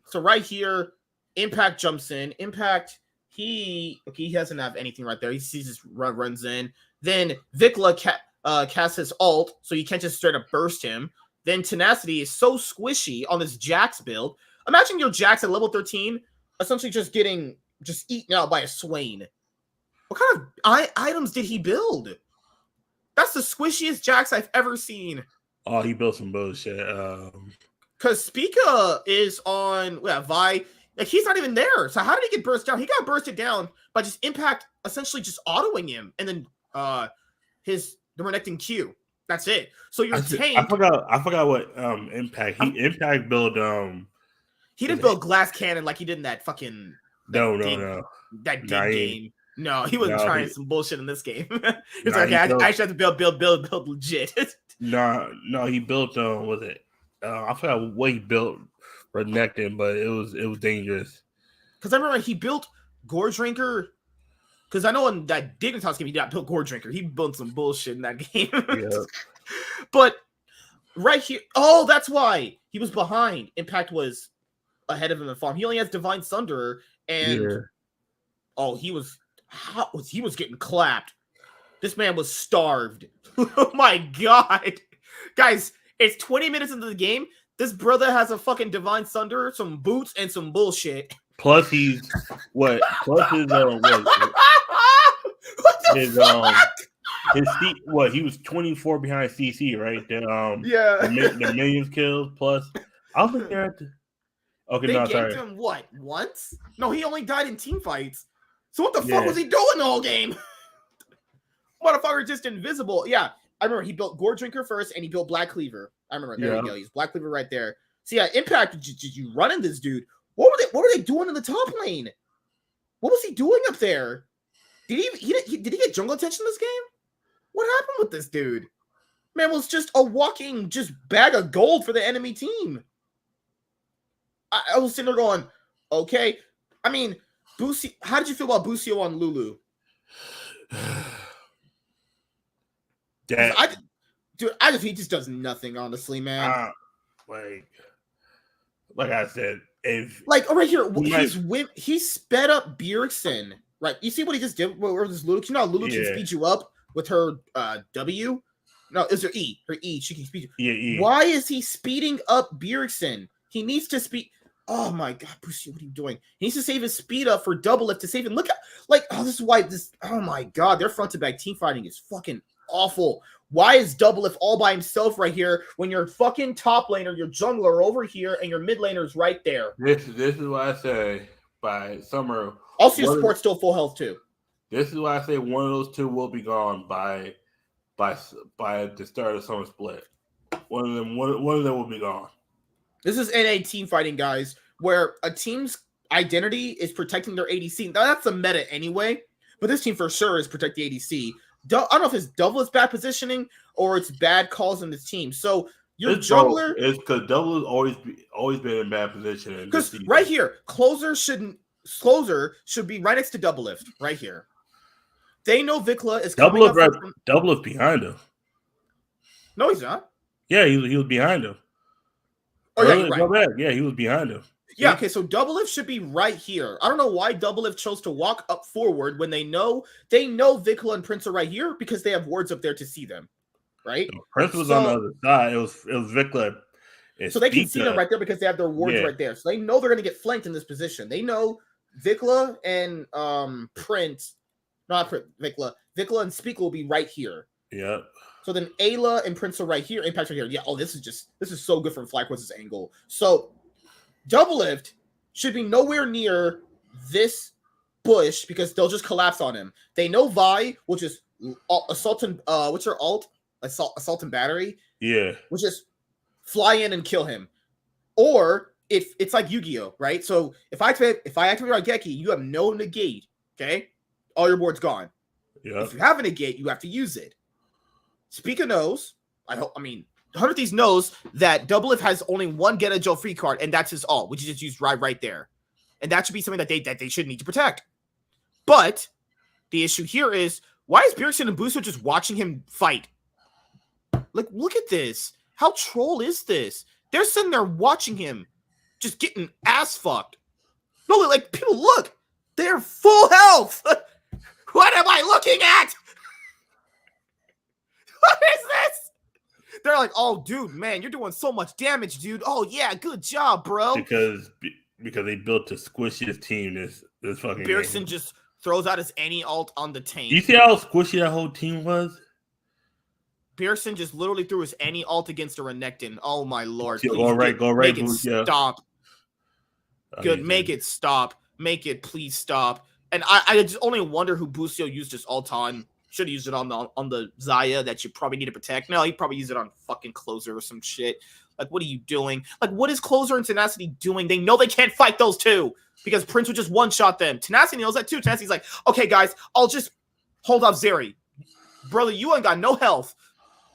So right here, Impact jumps in. Impact, he doesn't have anything right there. He just runs in. Then Vikla casts his ult, so you can't just straight up burst him. Then Tenacity is so squishy on this Jax build. Imagine your Jax at level 13 essentially just eaten out by a Swain. What kind of items did he build? That's the squishiest Jax I've ever seen. Oh, he built some bullshit. Because Spica is on Vi. Like, he's not even there. So how did he get burst down? He got bursted down by just Impact essentially just autoing him. And then the Renekton Q. That's it. So your tank. I forgot what Impact. Impact built he didn't build glass cannon like he did in that fucking no. That game. No, he wasn't trying some bullshit in this game. He's like, I actually have to build legit. No, he built was it? I forgot what he built Renekton, but it was dangerous. Because I remember he built Gore Drinker. Because I know in that Dignitas game he did not build Gore Drinker. He built some bullshit in that game. Yeah. But right here, that's why he was behind. Impact was ahead of him in farm. He only has Divine Thunder, and he was getting clapped. This man was starved. Oh my god. Guys, it's 20 minutes into the game. This brother has a fucking Divine Thunder, some boots, and some bullshit. Plus he's what? Plus his he was 24 behind CC, right? The millions kills plus. I was looking at Okay, They no, ganked sorry. him what, once? No, he only died in team fights. So what the fuck Yeah. was he doing the whole game? Motherfucker just invisible. Yeah, I remember he built Gore Drinker first, and he built Black Cleaver. I remember. There you go. He's Black Cleaver right there. So yeah, Impact. Did you run in this dude? What were they doing in the top lane? What was he doing up there? Did he get jungle attention this game? What happened with this dude? Man was just a walking just bag of gold for the enemy team. I was sitting there going, okay. I mean, Busio, how did you feel about Busio on Lulu? He just does nothing, honestly, man. Like I said, if right here, he sped up Bjergsen. Right, you see what he just did? Where this Lulu? You know, Lulu can speed you up with her W. No, it's her E. Her E. She can speed you. Yeah, E. Why is he speeding up Bjergsen? He needs to speed. Oh my God, Busio, what are you doing? He needs to save his speed up for double lift to save him. Look at this is why this. Oh my God, their front to back team fighting is fucking awful. Why is double lift all by himself right here when your fucking top laner, your jungler are over here, and your mid laner is right there? This is why I say by summer. Also, your support's still full health too. This is why I say one of those two will be gone by the start of summer split. One of them will be gone. This is NA team fighting, guys, where a team's identity is protecting their ADC. Now, that's the meta anyway, but this team for sure is protect the ADC. I don't know if it's double is bad positioning or it's bad calls in this team. So your jungler, it's because double has always been in bad position. Because right here, closer should be right next to double lift right here. They know Vikla is double lift behind him. No, he's not. Yeah, he was behind him. Oh yeah, right. Go back. Yeah, he was behind him. Yeah, okay, so double lift should be right here. I don't know why double lift chose to walk up forward when they know Vikla and Prince are right here because they have wards up there to see them, right? So Prince was on the other side. It was Vikla. So they can see them right there because they have their wards right there. So they know they're going to get flanked in this position. They know Vikla and Prince, not Vikla and Speak will be right here. Yep. So then Ayla and Prince are right here. Impact right here. Yeah. Oh, this is so good from FlyQuest's angle. So double lift should be nowhere near this bush because they'll just collapse on him. They know Vi will just assault and what's her alt? Assault and battery. Yeah. Will just fly in and kill him. Or if it's like Yu-Gi-Oh, right? So if I activate Raigeki, you have no negate. Okay, all your board's gone. Yeah. If you have a negate, you have to use it. Speaker knows. 100 Thieves knows that Double Lift has only one Get a Joe free card, and that's his alt, which is just used right there. And that should be something that they should need to protect. But the issue here is, why is Bjergsen and Busio just watching him fight? Like, look at this. How troll is this? They're sitting there watching him just getting ass fucked. No, like, people, look. They're full health. What am I looking at? What is this? They're like, oh, dude, man, you're doing so much damage, dude. Oh, yeah, good job, bro. Because they built the squishiest team this fucking Bjergsen game. just throws out his any alt on the tank. You see how squishy that whole team was? Bjergsen just literally threw his any alt against a Renekton. Oh, my Lord. Go right. Make it stop. Good, make it stop. Make it please stop. And I just only wonder who Busio used his alt on. Should have used it on the Xayah that you probably need to protect. No, he probably used it on fucking Closer or some shit. Like, what are you doing? Like, what is Closer and Tenacity doing? They know they can't fight those two because Prince would just one-shot them. Tenacity knows that too. Tenacity's like, okay, guys, I'll just hold off Zeri. Brother, you ain't got no health.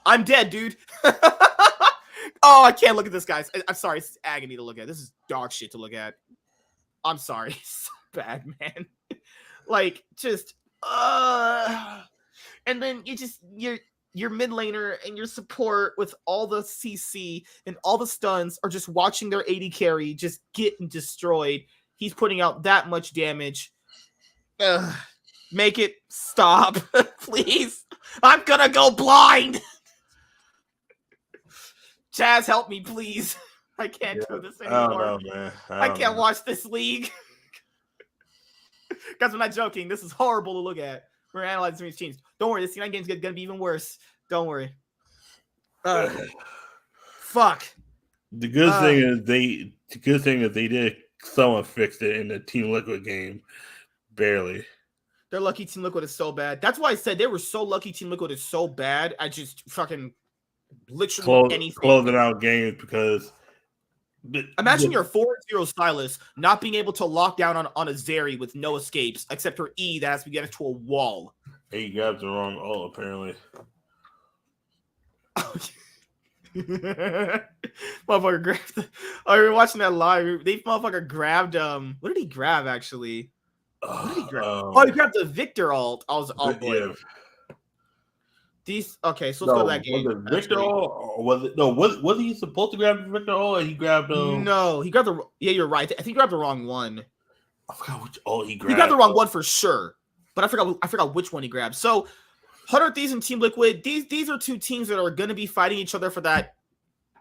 I'm dead, dude. Oh, I can't look at this, guys. I'm sorry. It's agony to look at. This is dog shit to look at. I'm sorry. It's so bad, man. Like, just, and then your mid laner and your support with all the CC and all the stuns are just watching their AD carry just getting destroyed. He's putting out that much damage. Make it stop, please. I'm gonna go blind. Chaz, help me, please. I can't do this anymore. I don't know, man. I can't watch this league. Guys, I'm not joking. This is horrible to look at. We're analyzing these teams. Don't worry, this C9 game's gonna be even worse. Don't worry. Fuck. The good thing is they did someone fixed it in the Team Liquid game. Barely. They're lucky Team Liquid is so bad. That's why I said they were so lucky Team Liquid is so bad. I just fucking literally anything. Closing out games because imagine your 4-0 Stylus not being able to lock down on a Zeri with no escapes except for E that has to get into a wall. He grabbed the wrong ult, apparently. Motherfucker grabbed we were watching that live. They motherfucker grabbed what did he grab actually? What did he grab? He grabbed the Victor ult. I was boy. Yeah. These okay, so let's go to that game. Was it Victor or was it was he supposed to grab Victor ult and he grabbed no, he grabbed the you're right. I think he grabbed the wrong one. I forgot which ult he grabbed. He grabbed the wrong one for sure. But I forgot which one he grabbed. So 100 Thieves and Team Liquid, these are two teams that are gonna be fighting each other for that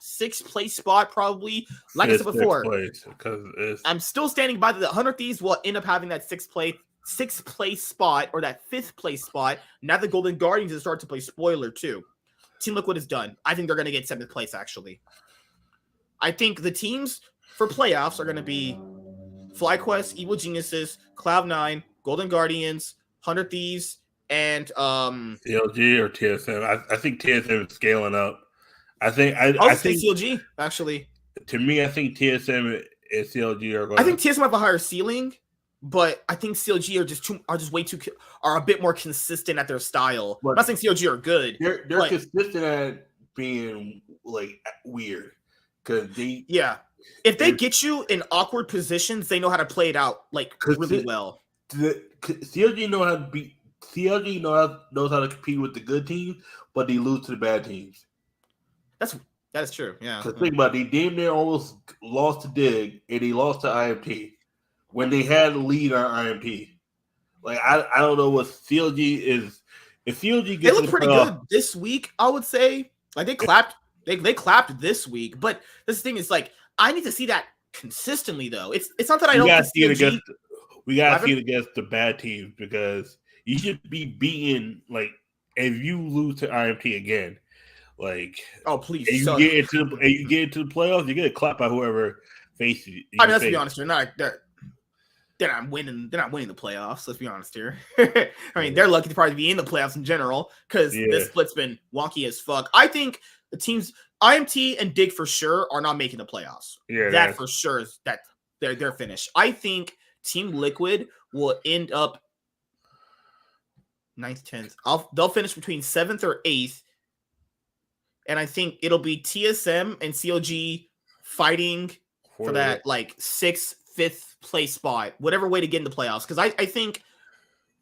6th place spot, probably. Like I said before, I'm still standing by the 100 Thieves will end up having that 6th place spot or that 5th place spot. Now the Golden Guardians have started to play spoiler too. Team Liquid is done. I think they're going to get 7th place actually. I think the teams for playoffs are going to be FlyQuest, Evil Geniuses, Cloud9, Golden Guardians, 100 Thieves, and CLG or TSM. I think TSM is scaling up. I think CLG actually. To me, I think TSM and CLG are going. I think TSM have a higher ceiling, but I think CLG are a bit more consistent at their style. I'm not saying CLG are good. They're consistent at being like weird because if they get you in awkward positions, they know how to play it out like really well. CLG knows how to compete with the good teams, but they lose to the bad teams. That is true. Yeah. Because think about it, they damn near almost lost to Dig and they lost to IMT when they had a lead on IMT. Like I don't know what CLG is. If CLG gets, they look pretty good this week. I would say like they clapped. They clapped this week, but this thing is like I need to see that consistently though. It's not that I don't. We gotta see it against the bad teams because you should be beating like if you lose to IMT again. Like please! And you get into the playoffs, you get a clap by whoever faces you. I mean, let's be honest. They're not winning. They're not winning the playoffs. Let's be honest here. I mean, they're lucky to probably be in the playoffs in general because this split's been wonky as fuck. I think the teams IMT and Dig for sure are not making the playoffs. Yeah, that for sure is that they're finished. I think Team Liquid will end up 9th, 10th. They'll finish between 7th or 8th. And I think it'll be TSM and CLG fighting for that like 6th, 5th place spot, whatever way to get in the playoffs. Because I think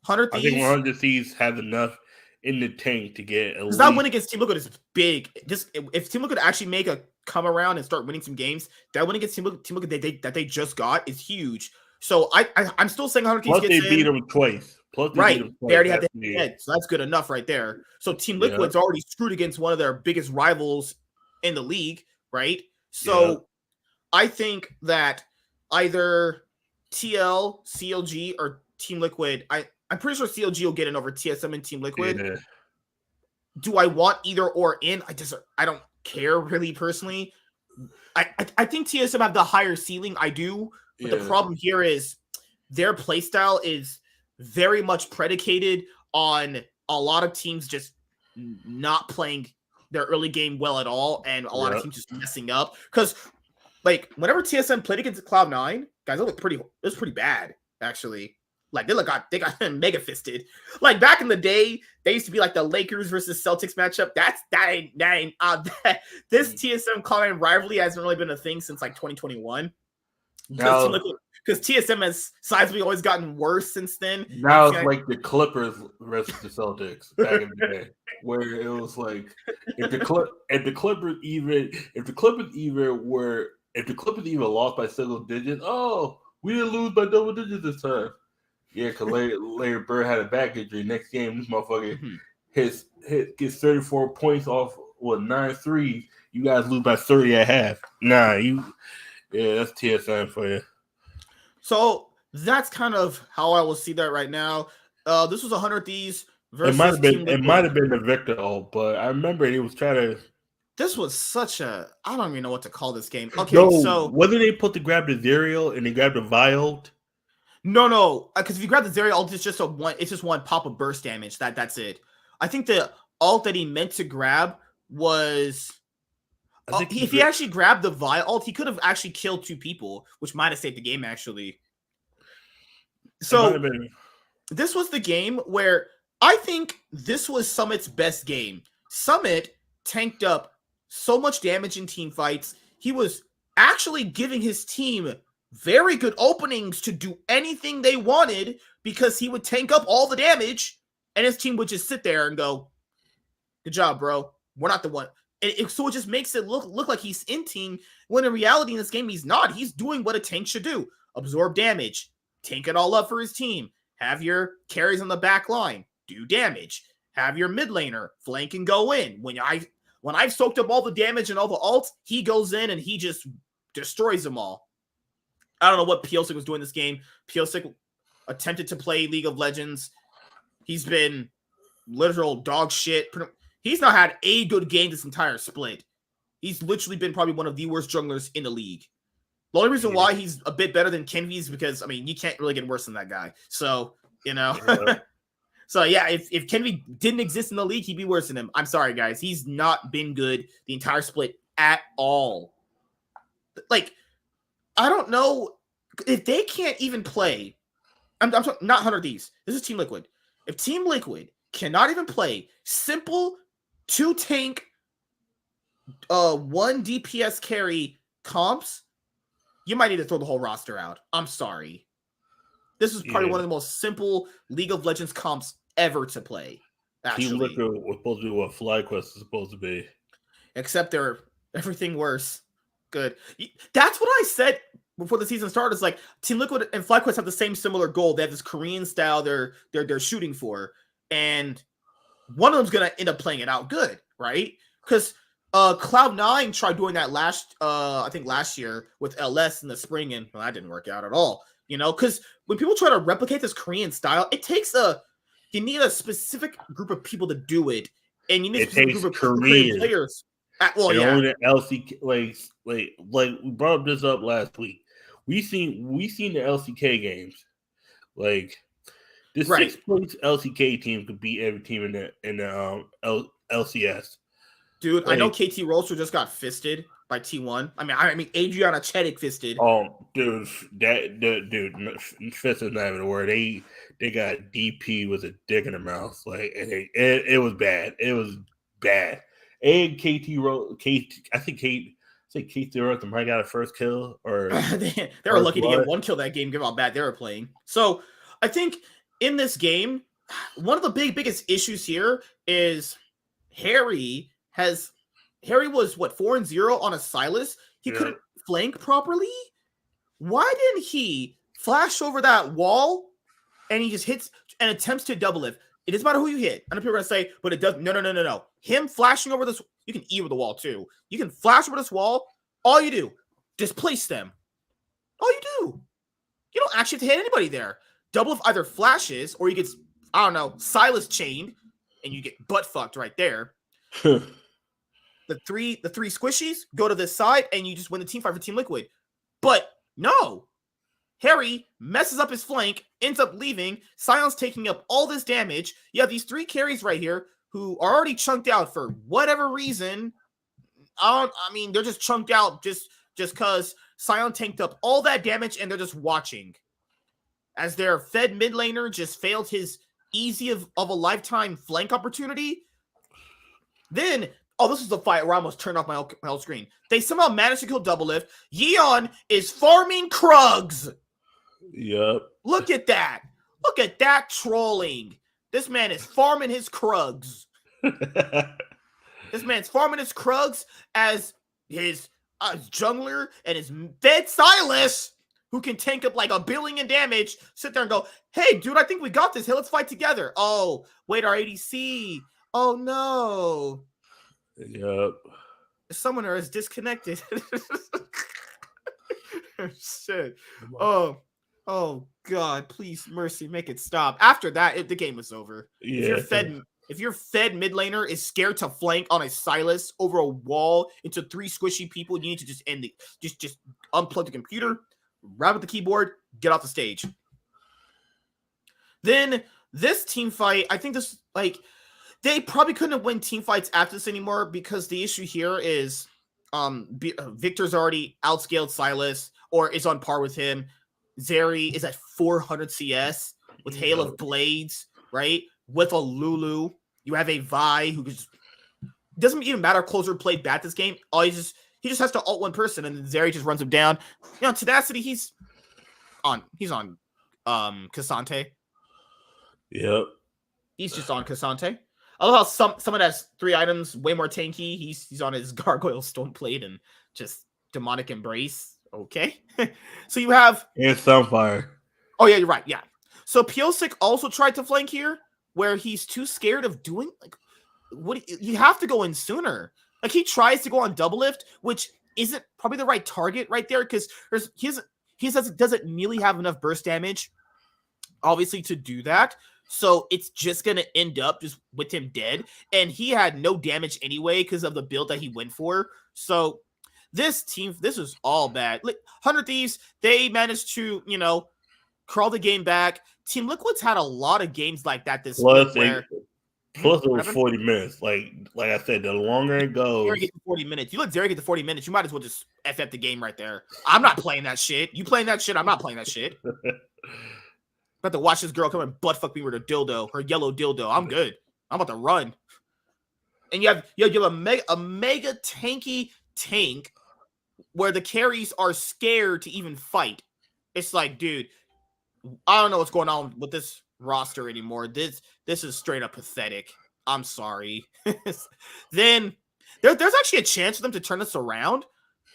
100 Thieves. I think 100 Thieves have enough in the tank to get. Because that win against Team Liquid is big. Just if Team Liquid actually make a come around and start winning some games, that win against Team Liquid that they just got is huge. So I'm still saying 100 Thieves. Plus they beat them twice. They already have the head, so that's good enough right there. So Team Liquid's already screwed against one of their biggest rivals in the league, right? So I think that either TL, CLG, or Team Liquid, I'm pretty sure CLG will get in over TSM and Team Liquid. Yeah. Do I want either or in? I don't care really personally. I think TSM have the higher ceiling. I do, but the problem here is their playstyle is very much predicated on a lot of teams just not playing their early game well at all, and a lot of teams just messing up. Because, like, whenever TSM played against Cloud9, guys, it was pretty bad actually. Like they got mega fisted. Like back in the day, they used to be like the Lakers versus Celtics matchup. This TSM Cloud9 rivalry hasn't really been a thing since like 2021. Because TSM has sizably always gotten worse since then. Now it's like the Clippers versus the Celtics back in the day, where it was like if the Clippers even lost by single digits, we didn't lose by double digits this time. Yeah, because Larry Bird had a back injury. Next game, this motherfucker gets 34 points off 9 threes. You guys lose by 30 at half. That's TSM for you. So that's kind of how I will see that right now. This was 100 Thieves versus It might have been the Victor ult, but I remember he was trying to This was such a, I don't even know what to call this game. Okay, No, so whether they put the grab the Zerial and they grab the Vial. no, because if you grab the Zeri ult, it's just one pop of burst damage. That's it. I think the ult that he meant to grab was, if he actually grabbed the Vial ult, he could have actually killed 2 people, which might have saved the game actually. So this was the game where I think this was Summit's best game. Summit tanked up so much damage in team fights. He was actually giving his team very good openings to do anything they wanted because he would tank up all the damage and his team would just sit there and go, good job, bro. We're not the one. So it just makes it look like he's inting when in reality in this game he's not. He's doing what a tank should do. Absorb damage. Tank it all up for his team. Have your carries on the back line. Do damage. Have your mid laner flank and go in. When I've soaked up all the damage and all the ults, he goes in and he just destroys them all. I don't know what Piosik was doing this game. Piosik attempted to play League of Legends. He's been literal dog shit. He's not had a good game this entire split. He's literally been probably one of the worst junglers in the league. The only reason why he's a bit better than Kenvi is because, I mean, you can't really get worse than that guy. So, you know. Yeah. So, yeah, if Kenvi didn't exist in the league, he'd be worse than him. I'm sorry, guys. He's not been good the entire split at all. Like, I don't know. If they can't even play, I'm talking, not 100 Thieves. This is Team Liquid. If Team Liquid cannot even play simple 2 tank, 1 DPS carry comps, you might need to throw the whole roster out. I'm sorry. This is probably one of the most simple League of Legends comps ever to play. Actually. Team Liquid was supposed to be what FlyQuest is supposed to be. Except they're everything worse. Good. That's what I said before the season started. It's like Team Liquid and FlyQuest have the same similar goal. They have this Korean style they're shooting for. And one of them's gonna end up playing it out good, right? Because Cloud9 tried doing that I think last year with LS in the spring, and that didn't work out at all. You know, because when people try to replicate this Korean style, you need a specific group of people to do it, and you need a specific group of Korean players. Well, yeah. Only the LCK, like we brought this up last week. We seen the LCK games, like the 6th place LCK team could beat every team in the LCS. Dude, I know KT Rolster just got fisted by T1. I mean, Adriana Chedic fisted. Oh, dude, fist is not even a word. They got DP with a dick in the mouth. Like, it was bad. It was bad. And I think Kate Rose might got a first kill, or they were lucky to get 1 kill that game, given how bad they were playing. So I think in this game, one of the biggest issues here is Harry was 4-0 on a Silas. He couldn't flank properly. Why didn't he flash over that wall and he just hits and attempts to double lift? It doesn't matter who you hit. I know people are gonna say, but it does. No. Him flashing over this, you can E with the wall too. You can flash over this wall. All you do, displace them. All you do. You don't actually have to hit anybody there. Double lift either flashes or you get, I don't know, Silas chained, and you get butt fucked right there. The three squishies go to this side, and you just win the team fight for Team Liquid. But no. Harry messes up his flank, ends up leaving. Sion's taking up all this damage. You have these 3 carries right here who are already chunked out for whatever reason. They're just chunked out just because Sion tanked up all that damage, and they're just watching as their fed mid laner just failed his easy of a lifetime flank opportunity. Then, this is the fight where I almost turned off my whole screen. They somehow managed to kill double lift. Yeon is farming Krugs. Yep. Look at that. Look at that trolling. This man is farming his Krugs. This man's farming his Krugs as his jungler and his fed Silas, who can tank up like $1 billion in damage, sit there and go, hey, dude, I think we got this. Hey, let's fight together. Oh, wait, our ADC. Oh, no. Yep. The summoner is disconnected. Shit. Oh, God, please, mercy, make it stop. After that, the game was over. Yeah. If your fed mid laner is scared to flank on a Silas over a wall into 3 squishy people, you need to just end it. Just unplug the computer, grab the keyboard, get off the stage. Then this team fight, I think this they probably couldn't win team fights after this anymore because the issue here is Victor's already outscaled Silas or is on par with him. Zeri is at 400 CS with Hail of Blades, right? With a Lulu. You have a Vi who just doesn't even matter closer played bad this game. He just has to ult one person and then Zeri just runs him down. You know, Tenacity, he's on Cassante. Yep. He's just on Cassante. I love how someone has 3 items, way more tanky. He's on his Gargoyle Stoneplate and just Demonic Embrace. Okay. So you have... And Sunfire. Oh, yeah, you're right. Yeah. So Piosik also tried to flank here, where he's too scared of doing... you have to go in sooner. He tries to go on double lift, which isn't probably the right target right there, because he doesn't nearly have enough burst damage, obviously, to do that. So it's just going to end up just with him dead. And he had no damage anyway because of the build that he went for. So this is all bad. 100 Thieves, they managed to, crawl the game back. Team Liquid's had a lot of games like that this week where... Plus, it was 40 minutes. Like I said, the longer it goes... Zeri get to 40 minutes. You let Zeri get to 40 minutes, you might as well just F the game right there. I'm not playing that shit. You playing that shit? I'm not playing that shit. I'm about to watch this girl come and butt fuck me with her dildo, her yellow dildo. I'm good. I'm about to run. And you have a mega tanky tank where the carries are scared to even fight. It's like, dude, I don't know what's going on with this roster anymore. This is straight up pathetic. I'm sorry. Then there's actually a chance for them to turn this around,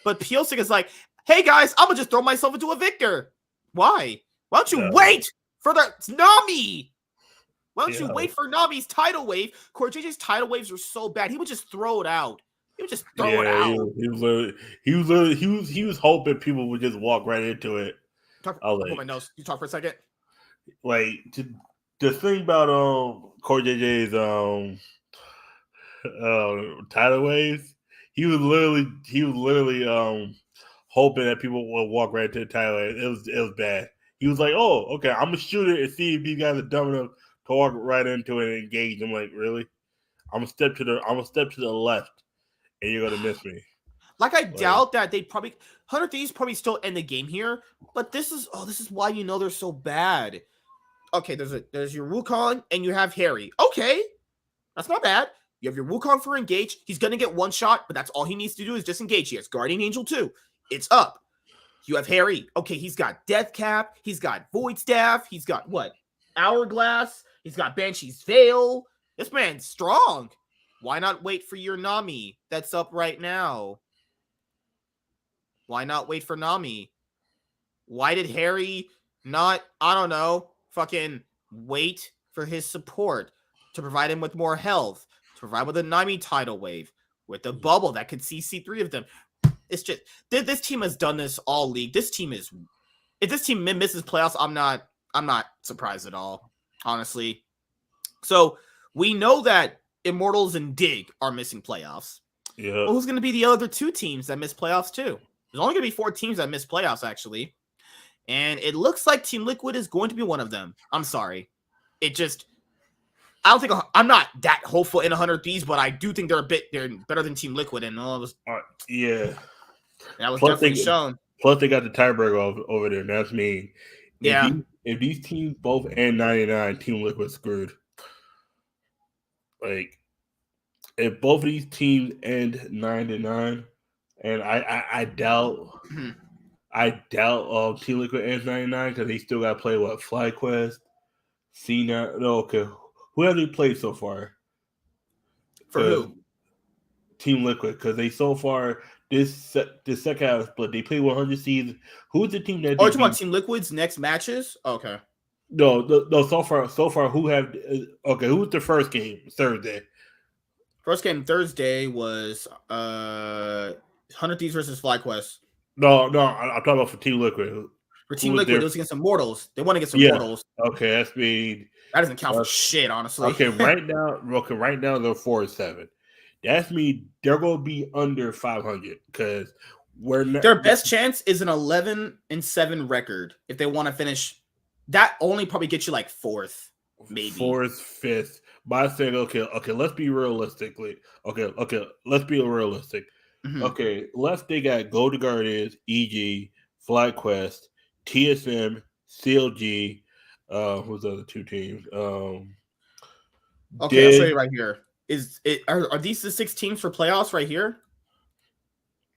but Piosik is like, hey guys, I'm gonna just throw myself into a Victor. Why? Why don't you wait for the Nami? Why don't you wait for Nami's tidal wave? CoreJJ's tidal waves are so bad. He would just throw it out. He would just throw it out. He was hoping people would just walk right into it. Hold my nose. You talk for a second. The thing about CoreJJ's tidal waves, he was literally hoping that people would walk right into the tidal wave. It was bad. He was like, "Oh, okay, I'm gonna shoot it and see if these guys are dumb enough to walk right into it and engage." I'm like, "Really? I'm gonna step to the left, and you're gonna miss me." I doubt that they probably 100 Thieves probably still end the game here, but this is why they're so bad. Okay, there's your Wukong and you have Harry. Okay, that's not bad. You have your Wukong for engage. He's gonna get one shot, but that's all he needs to do is just engage. He has Guardian Angel too. It's up. You have Harry. Okay, he's got Death Cap. He's got Void Staff. He's got what? Hourglass. He's got Banshee's Veil. This man's strong. Why not wait for your Nami that's up right now? Why not wait for Nami? Why did Harry not, I don't know, fucking wait for his support to provide him with more health, to provide with a Nami tidal wave, with a bubble that could CC 3 of them? It's just, this team has done this all league. If this team misses playoffs, I'm not surprised at all, honestly. So we know that Immortals and Dig are missing playoffs. Yeah. Well, who's going to be the other 2 teams that miss playoffs too? There's only going to be 4 teams that miss playoffs, actually. And it looks like Team Liquid is going to be one of them. I'm sorry. I'm not that hopeful in 100 Thieves, but I do think they're better than Team Liquid. And that was definitely shown. Plus, they got the tiebreaker over there. That's mean. If these teams both end 99, Team Liquid screwed. If both of these teams end 99, and I doubt Team Liquid ends 99 because they still got to play FlyQuest, Cena. No, okay. Who have they played so far? For who? Team Liquid, because they so far this second half split they played 100 seasons. Who's the team that? Oh, you talking about Team Liquid's next matches? Okay. No. So far, who have? Okay, who was the first game? Thursday. First game Thursday was 100 Thieves versus FlyQuest. No, I'm talking about for Team Liquid. For Team Liquid, it was against Immortals. They won against Immortals. Okay, that's me. That doesn't count for shit, honestly. Okay, right now they're 4-7. That's me. They're gonna be under 500 because we're not. Their best chance is an 11-7 record if they want to finish. That only probably gets you like fourth, maybe fourth, fifth. But I said, okay. Let's be realistically. Okay. Let's be realistic. Mm-hmm. Okay, left they got Golden Guardians, EG, FlyQuest, TSM, CLG. Who's the other two teams? Okay, I'll show you right here. Are these the 6 teams for playoffs right here?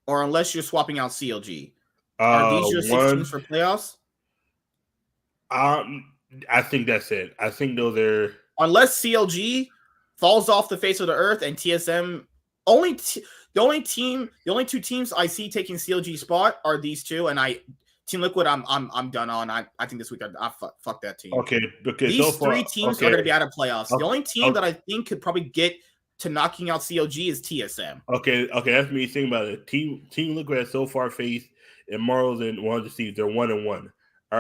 Or unless you're swapping out CLG, are these your 6 teams for playoffs? I think that's it. I think those are, unless CLG falls off the face of the earth and TSM the only 2 teams I see taking CLG spot are these 2, and Team Liquid I'm done on. I think this week I fuck that team. Okay. These 3 teams are going to be out of playoffs. The only team that I think could probably get to knocking out CLG is TSM. Okay, that's me thinking about it. Team Liquid has so far faced Immortals and one of the seeds. They're 1-1. All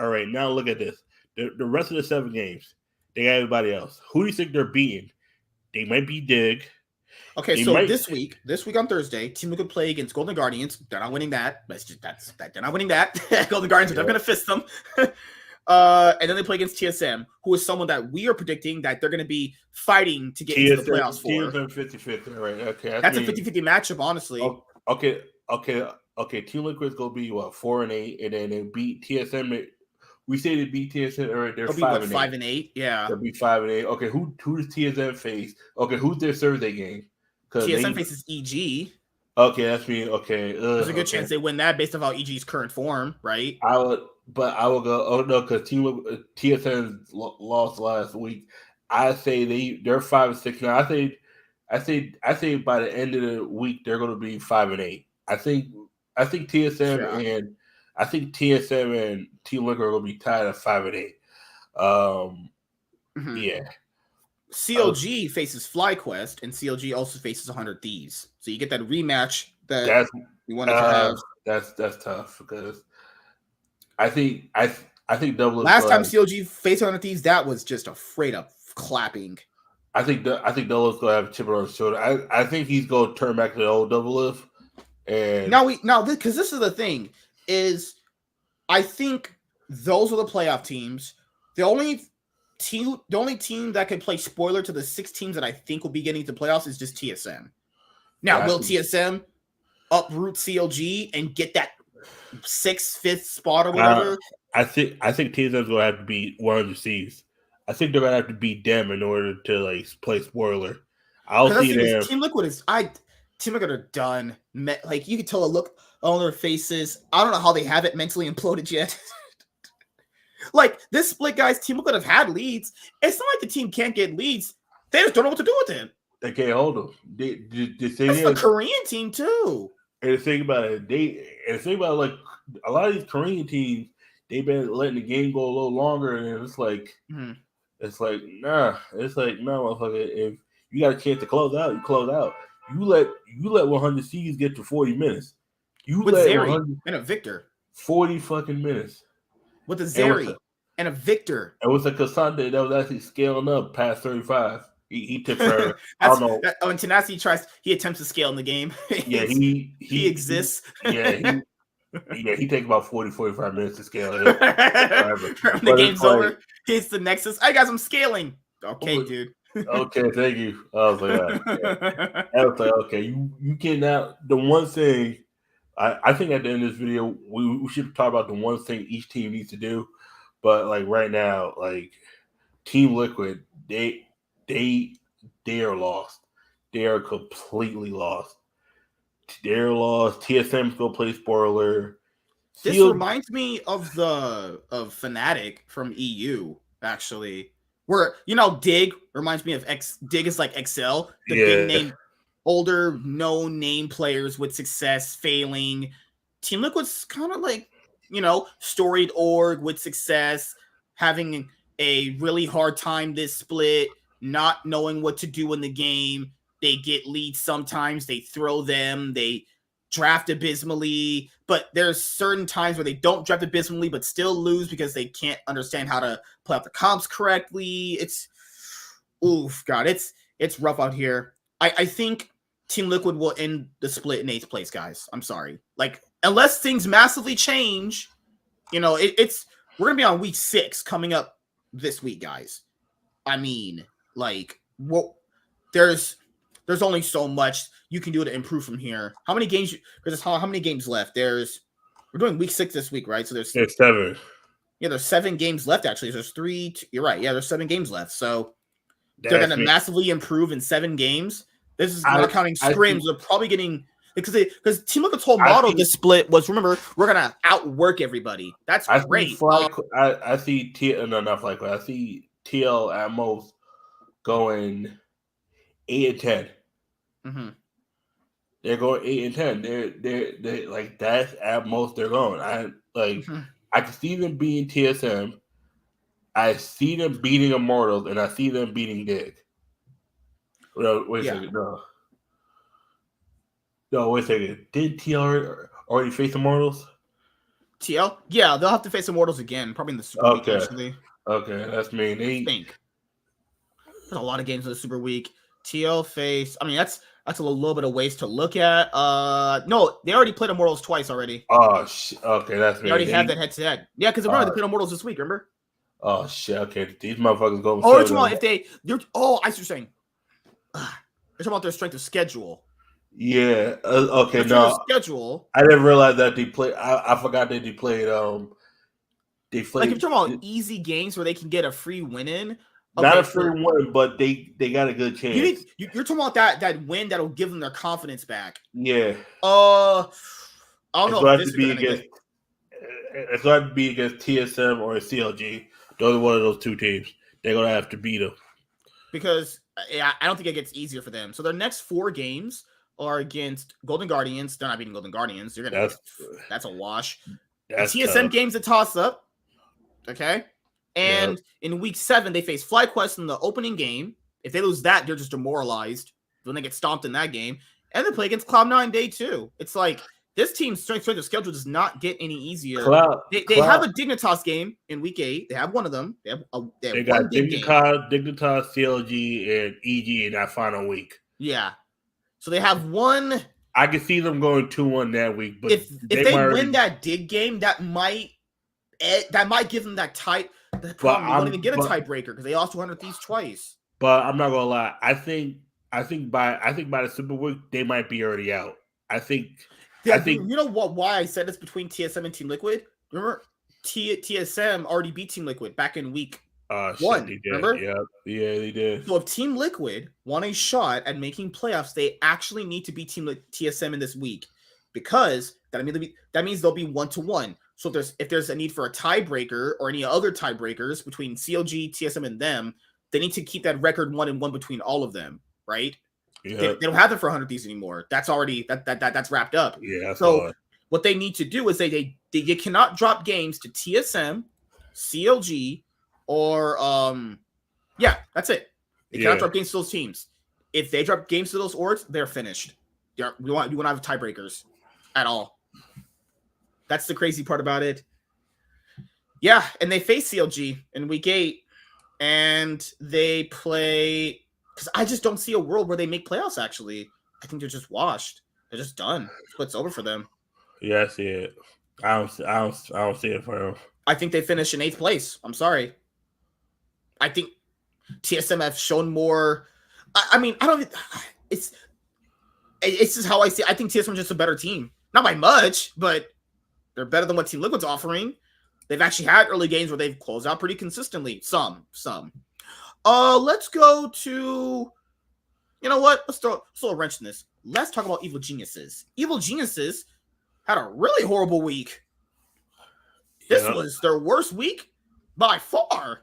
right. Now look at this. The rest of the 7 games, they got everybody else. Who do you think they're beating? They might be Dig. Okay, so this week on Thursday, Team Liquid play against Golden Guardians. They're not winning that. They're not winning that. Golden Guardians are never going to fist them. And then they play against TSM, who is someone that we are predicting that they're going to be fighting to get into the playoffs for. TSM 50-50, right? Okay, that's a 50-50 matchup, honestly. Okay. Team Liquid's going to be 4-8, and then they beat TSM. We say they beat TSM, or they're 5-8. Yeah, they'll be 5-8. Okay, who does TSM face? Okay, who's their Thursday game? TSM faces EG. Okay, that's me. Okay, there's a good chance they win that based on how EG's current form, right? I would go. Oh no, because TSM lost last week. I say they're 5-6 now. I say by the end of the week they're going to be 5-8. I think TSM and Team Liquid are going to be tied at 5-8. Yeah. CLG faces FlyQuest, and CLG also faces 100 Thieves. So you get that rematch that we wanted to have. That's tough because I think Double. Last time CLG faced 100 Thieves, that was just a straight up clapping. I think Double is going to have a chip on his shoulder. I think he's going to turn back to the old Double. And now because this is the thing is, I think those are the playoff teams. The only team that can play spoiler to the 6 teams that I think will be getting to playoffs is just TSM. Now, will TSM uproot CLG and get that 6th, 5th spot or whatever? I think TSM's gonna have to beat one of the C's. I think they're gonna have to beat them in order to play spoiler. I'll see them. Team Liquid are done. Like, you can tell a look on their faces. I don't know how they haven't mentally imploded yet. Like, this split, guys, Team Liquid have had leads. It's not like the team can't get leads. They just don't know what to do with them. They can't hold them. It's the Korean team, too. And the thing about it, like, a lot of these Korean teams, they've been letting the game go a little longer, and it's like, nah. It's like, nah, motherfucker. If you got a chance to close out, you close out. You let 100 C's get to 40 minutes. With Zeri and a Victor. 40 fucking minutes. With a Zeri and a Victor. And with a Cassandra that was actually scaling up past 35. He took forever. I don't know. When Tenacity he attempts to scale in the game. Yeah, he exists. He takes about 40-45 minutes to scale it. When the game's over, he hits the Nexus. Hey guys, I'm scaling. Okay, dude. Okay, thank you. I was like, I was like, okay, you cannot. The one thing I think at the end of this video, we should talk about the one thing each team needs to do. But like right now, like Team Liquid, they are lost. They are completely lost. They're lost. TSM's gonna play spoiler. This reminds me of Fnatic from EU, actually. Where Dig reminds me of Dig is like XL, the big name, older, known name players with success failing. Team Liquid's kind of like, storied org with success, having a really hard time this split, not knowing what to do in the game. They get leads sometimes, they throw them, they draft abysmally, but there's certain times where they don't draft abysmally but still lose because they can't understand how to play out the comps correctly. It's it's rough out here. I think Team Liquid will end the split in 8th place, guys. I'm sorry. Like, unless things massively change, we're gonna be on week 6 coming up this week, guys. I mean, like, what there's only so much you can do to improve from here. How many games? Because how many games left? We're doing week 6 this week, right? So there's 7. Yeah, there's 7 games left. Actually, there's 3. You're right. Yeah, there's 7 games left. So they're gonna massively improve in 7 games. This is not counting scrims. They're probably getting because Team Liquid's whole model of this split was, remember, we're gonna outwork everybody. That's great. I see I see TL at most going 8 and 10. Mm-hmm. They're going 8 and 10. They're like, that's at most they're going. I can see them beating TSM. I see them beating Immortals, and I see them beating Dig. No, wait a second. No, wait a second. Did TL already face Immortals? TL? Yeah, they'll have to face Immortals again, probably in the Super Week, actually. Okay, that's me. I think. There's a lot of games in the Super Week. TL face. I mean, that's a little bit of ways to look at. No, they already played Immortals twice already. Oh, shit. Okay, that's me. They already have that head-to-head. Yeah, because remember, they played Immortals this week, remember? Oh, shit. Okay, these motherfuckers go. Oh, you're talking about if they... I see what you're saying. You're talking about their strength of schedule. Yeah. Okay. No. Schedule. I didn't realize that they play. I forgot that they played. They played. Like, if you're talking about easy games where they can get a free win in. Okay, not a free win, but they got a good chance. You're talking about that win that'll give them their confidence back. Yeah. I don't know. It's going to be against TSM or CLG. Those are one of those 2 teams. They're going to have to beat them. Because I don't think it gets easier for them. So their next 4 games are against Golden Guardians. They're not beating Golden Guardians. That's a wash. TSM tough. Game's a toss-up. Okay? And in week 7, they face FlyQuest in the opening game. If they lose that, they're just demoralized. Then they get stomped in that game. And they play against Cloud9 day 2. It's like, this team's strength of schedule does not get any easier. They have a Dignitas game in week 8. They have one of them. They got Dignitas, CLG, and EG in that final week. Yeah. So they have one. I can see them going 2-1 that week. But if they win that Dig game, that might give them that tight. The problem, they won't even get a tiebreaker because they lost to 100 Thieves twice. But I'm not gonna lie. I think by the Super Week they might be already out. I think you know what? Why I said it's between TSM and Team Liquid. Remember, TSM already beat Team Liquid back in week 1. They did. Remember? Yeah, they did. So if Team Liquid want a shot at making playoffs, they actually need to beat TSM in this week, because that means they'll be 1-1. So if there's a need for a tiebreaker or any other tiebreakers between CLG, TSM, and them, they need to keep that record 1-1 between all of them, right? Yeah. They don't have it for 100 Thieves anymore. That's already that's wrapped up. Yeah. So what they need to do is they cannot drop games to TSM, CLG, or that's it. They cannot drop games to those teams. If they drop games to those orgs, they're finished. We want to have tiebreakers at all. That's the crazy part about it. Yeah, and they face CLG in week 8, and they play, because I just don't see a world where they make playoffs. Actually, I think they're just washed. They're just done. Split's over for them. Yeah, I see it. I don't see it for them. I think they finish in 8th place. I'm sorry. I think TSM have shown more. I mean, I don't. It's just how I see it. I think TSM is just a better team. Not by much, but they're better than what Team Liquid's offering. They've actually had early games where they've closed out pretty consistently. Some. Let's go to. You know what? Let's throw a wrench in this. Let's talk about Evil Geniuses. Evil Geniuses had a really horrible week. This was their worst week by far.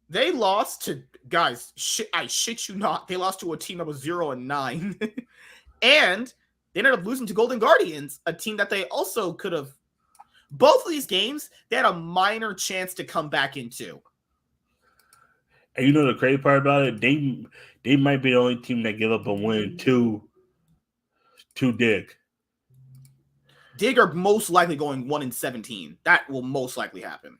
They lost to, guys, I shit you not, they lost to a team that was 0-9. And they ended up losing to Golden Guardians, a team that they also could have. Both of these games, they had a minor chance to come back into. And you know the crazy part about it? They might be the only team that give up a win to Dick. Dig are most likely going 1-17. That will most likely happen,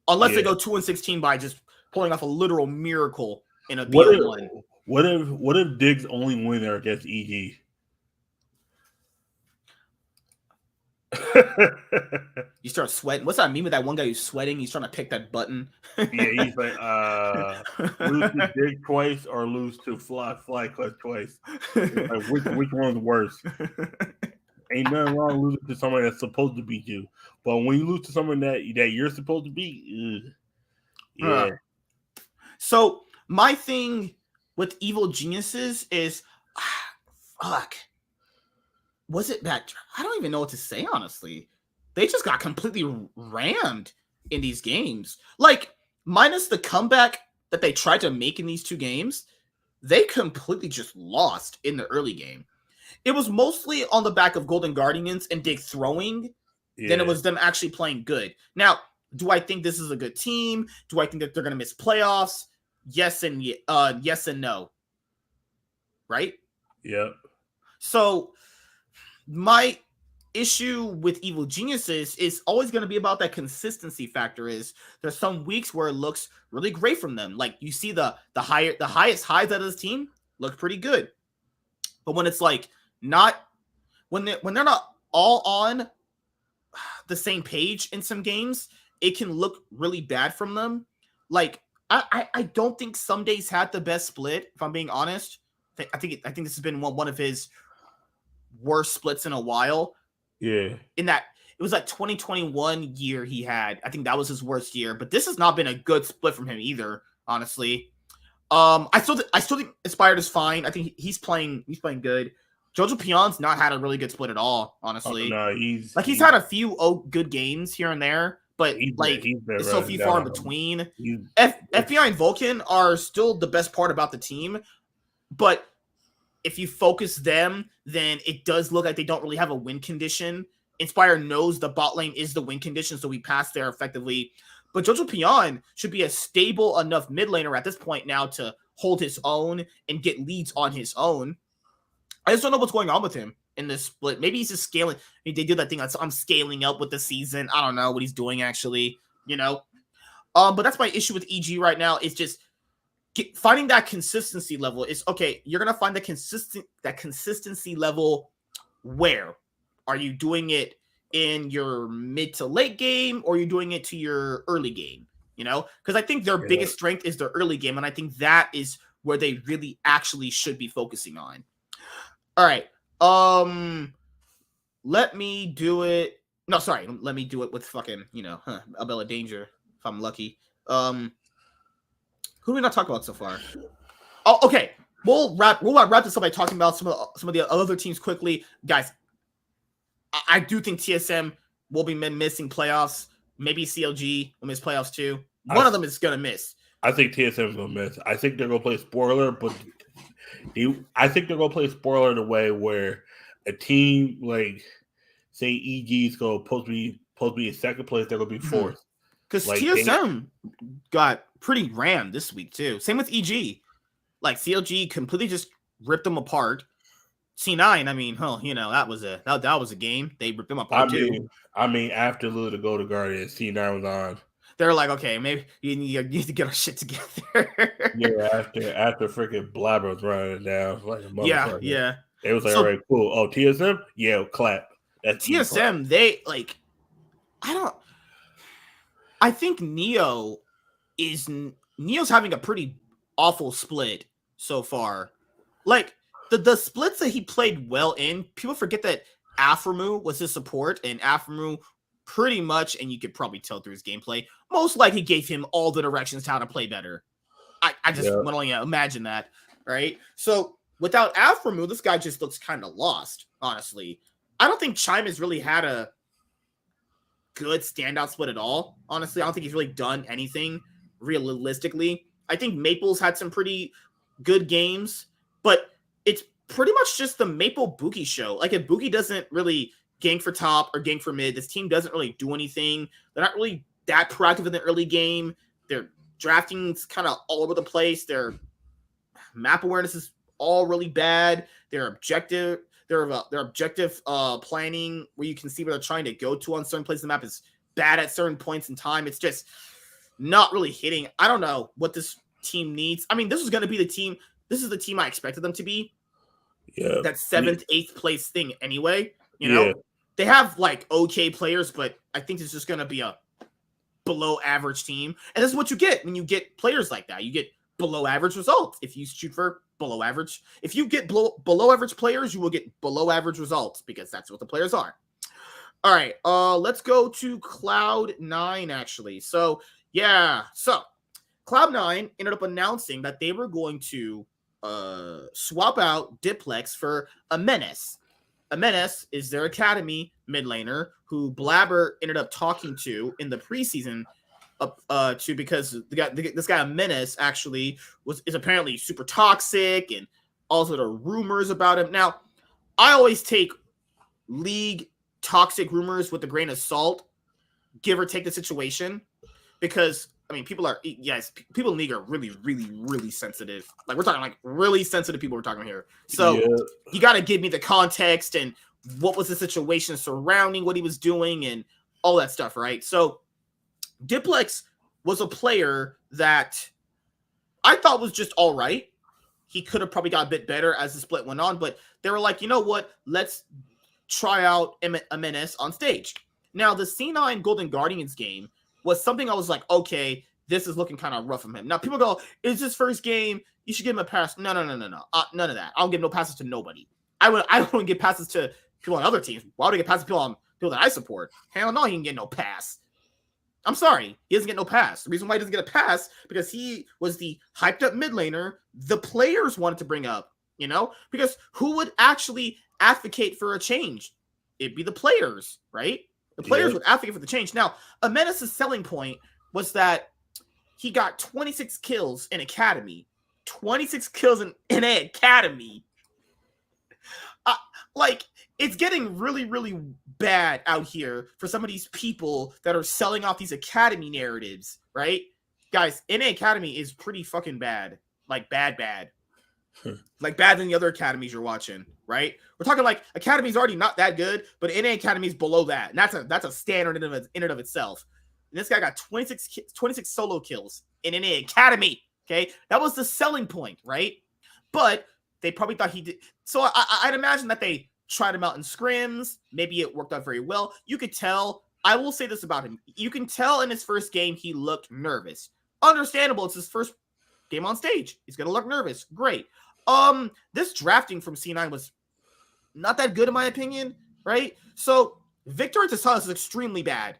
unless they go 2-16 by just pulling off a literal miracle in a BO1. What if Dig's only winner against EG? You start sweating. What's that meme with that one guy who's sweating? He's trying to pick that button. Yeah, he's like, lose to Dig twice or lose to Fly Clutch twice. It's like, which one's worse? Ain't nothing wrong losing to someone that's supposed to beat you, but when you lose to someone that you're supposed to beat, yeah. So my thing with Evil Geniuses is, fuck. Was it that? I don't even know what to say, honestly. They just got completely rammed in these games. Like, minus the comeback that they tried to make in these two games, they completely just lost in the early game. It was mostly on the back of Golden Guardians and Dig throwing than it was them actually playing good. Now, do I think this is a good team? Do I think that they're going to miss playoffs? Yes and no. Right? Yep. So my issue with Evil Geniuses is always going to be about that consistency factor. Is there's some weeks where it looks really great from them. Like you see the highest highs out of this team look pretty good. But when it's like not when they're not all on the same page in some games, it can look really bad from them. Like I don't think some days had the best split, if I'm being honest. I think this has been one of his worst splits in a while. Yeah. In that it was like 2021 year he had. I think that was his worst year, but this has not been a good split from him either, honestly. I still think Inspired is fine. I think he's playing good. Jojo Pion's not had a really good split at all, honestly. No, he's had a few good games here and there, but it's so few far in between. FBI and Vulcan are still the best part about the team, but if you focus them, then it does look like they don't really have a win condition. Inspire knows the bot lane is the win condition, so we pass there effectively. But Jojo Pion should be a stable enough mid laner at this point now to hold his own and get leads on his own. I just don't know what's going on with him in this split. Maybe he's just scaling. They do that thing. I'm scaling up with the season. I don't know what he's doing actually, But that's my issue with EG right now. It's just finding that consistency level. Is okay. You're gonna find that consistency level. Where are you doing it in your mid to late game, or are you doing it to your early game? Because I think their biggest strength is their early game, and I think that is where they really actually should be focusing on. All right. Let me do it. No, sorry. Let me do it with fucking, Abella Danger, if I'm lucky. Who do we not talk about so far? Oh, okay. We'll wrap this up by talking about some of the other teams quickly. Guys, I do think TSM will be missing playoffs. Maybe CLG will miss playoffs too. One of them is going to miss. I think TSM is going to miss. I think they're going to play spoiler, but I think they're going to play spoiler in a way where a team like, say, EG is going to supposed to be in second place, they're going to be fourth. Because TSM got pretty rammed this week too. Same with EG. Like CLG completely just ripped them apart. C9, I mean, that was a game. They ripped them apart too. I mean, after Lou to go to Guardian, C9 was on. They're like, okay, maybe you need to get our shit together. Yeah, after freaking Blabber was running it down, like a motherfucker. Yeah. It was like, all right, cool. Oh, TSM, yeah, clap. That's TSM. They like, I think Neo's having a pretty awful split so far. Like the splits that he played well in, people forget that Aframu was his support, and Aframu pretty much, and you could probably tell through his gameplay, most likely gave him all the directions to how to play better. I just want to imagine that, right? So without Aframu, this guy just looks kind of lost, honestly. I don't think Chime has really had a good standout split at all, honestly. I don't think he's really done anything realistically. I think Maple's had some pretty good games, but it's pretty much just the Maple Buki show. Like, if Buki doesn't really gank for top or gank for mid, this team doesn't really do anything. They're not really that proactive in the early game. Their drafting's kind of all over the place. Their map awareness is all really bad. Their objective, their objective planning, where you can see where they're trying to go to on certain places of the map, is bad at certain points in time. It's just not really hitting. I don't know what this team needs. I mean, this is going to be the team. This is the team I expected them to be. Yeah, that 7th, 8th place thing anyway. You Yeah. know, they have like okay players, but I think it's just going to be a below average team. And this is what you get when you get players like that. You get below average results. If you shoot for below average, if you get below average players, you will get below average results, because that's what the players are. All right, let's go to Cloud9 actually. So yeah, so Cloud9 ended up announcing that they were going to swap out Diplex for a Menace. A Menace is their academy mid laner who Blabber ended up talking to in the preseason because this guy Menace actually is apparently super toxic, and also there are rumors about him. Now, I always take league toxic rumors with a grain of salt, give or take the situation, because I mean, people in league are really, really, really sensitive. Like, we're talking like really sensitive people we're talking here. So you got to give me the context and what was the situation surrounding what he was doing and all that stuff, right? So Diplex was a player that I thought was just all right. He could have probably got a bit better as the split went on, but they were like, you know what? Let's try out a Menace on stage. Now, the C9 Golden Guardians game was something I was like, okay, this is looking kind of rough from him. Now, people go, it's his first game. You should give him a pass. No. None of that. I don't give no passes to nobody. I wouldn't give passes to people on other teams. Why would I give passes to people that I support? Hell no, he can get no pass. I'm sorry. He doesn't get no pass. The reason why he doesn't get a pass, because he was the hyped up mid laner the players wanted to bring up, you know? Because who would actually advocate for a change? It'd be the players, right? The players would advocate for the change. Now, a Menace's selling point was that he got 26 kills in Academy. 26 kills in an Academy. Like, it's getting really, really bad out here for some of these people that are selling off these Academy narratives, right? Guys, NA Academy is pretty fucking bad. Like, bad. Like, bad than the other academies you're watching, right? We're talking like Academy's already not that good, but NA Academy's below that. And that's a standard in and of itself. And this guy got 26 solo kills in NA Academy, okay? That was the selling point, right? But they probably thought he did. So I'd imagine that they tried him out in scrims. Maybe it worked out very well. You could tell. I will say this about him. You can tell in his first game he looked nervous. Understandable. It's his first game on stage. He's going to look nervous. Great. This drafting from C9 was not that good in my opinion, right? So Victor and Tassalas is extremely bad.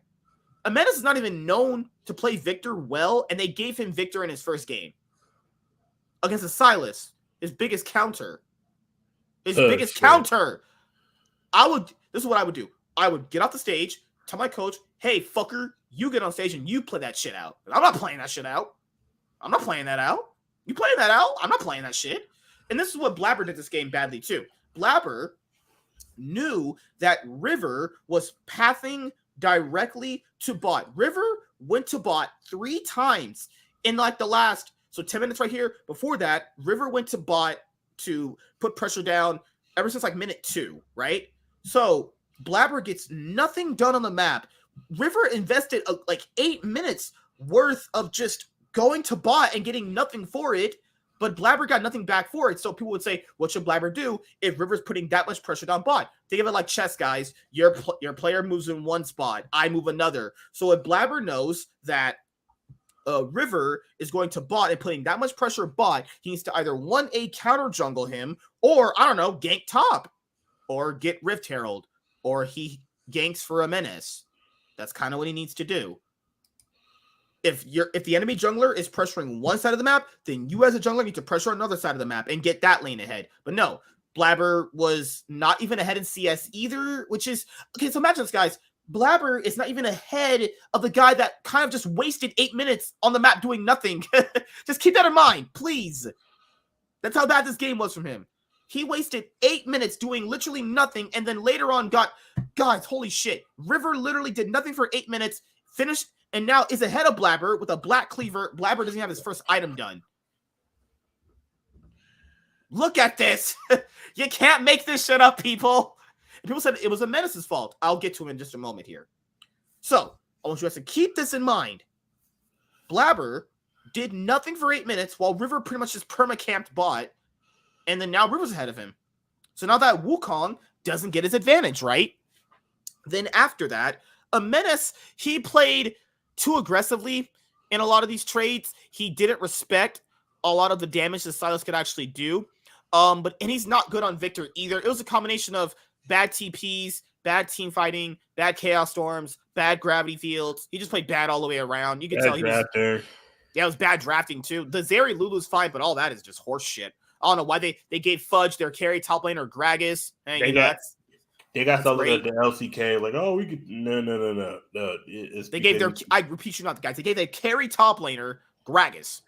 Amenas is not even known to play Victor well, and they gave him Victor in his first game against a Silas, his biggest counter. This is what I would do. I would get off the stage, tell my coach, hey, fucker, you get on stage and you play that shit out. I'm not playing that shit out. I'm not playing that out. You playing that out? I'm not playing that shit. And this is what Blabber did this game badly too. Blabber knew that River was pathing directly to bot. River went to bot 3 times in like the last, 10 minutes right here. Before that, River went to bot to put pressure down ever since like minute 2, right? So Blabber gets nothing done on the map. River invested like 8 minutes worth of just going to bot and getting nothing for it, but Blabber got nothing back for it. So people would say, what should Blabber do if River's putting that much pressure down bot? Think of it like chess, guys. Your player moves in one spot, I move another. So if Blabber knows that River is going to bot and putting that much pressure bot, he needs to either 1A counter jungle him, or I don't know, gank top, or get Rift Herald, or he ganks for a menace. That's kind of what he needs to do. If the enemy jungler is pressuring one side of the map, then you as a jungler need to pressure another side of the map and get that lane ahead. But no, Blabber was not even ahead in CS either, which is okay. So imagine this, guys. Blabber is not even ahead of the guy that kind of just wasted 8 minutes on the map doing nothing. Just keep that in mind, please. That's how bad this game was from him. He wasted 8 minutes doing literally nothing, and then later on guys, holy shit. River literally did nothing for 8 minutes, finished, and now is ahead of Blabber with a black cleaver. Blabber doesn't have his first item done. Look at this. You can't make this shit up, people. And people said it was a Menace's fault. I'll get to him in just a moment here. So, I want you guys to keep this in mind. Blabber did nothing for 8 minutes while River pretty much just perma-camped bot, and then now River's ahead of him. So now that Wukong doesn't get his advantage, right? Then after that, a Menace, he played too aggressively in a lot of these trades. He didn't respect a lot of the damage that Silas could actually do. And he's not good on Victor either. It was a combination of bad TPs, bad team fighting, bad Chaos Storms, bad gravity fields. He just played bad all the way around. You can tell he was... Yeah, it was bad drafting too. The Zeri Lulu's fine, but all that is just horse shit. I don't know why they gave Fudge their carry top laner Gragas. They got something at the LCK like, oh, we could no. They gave their, I repeat you not, guys. They gave their carry top laner Gragas.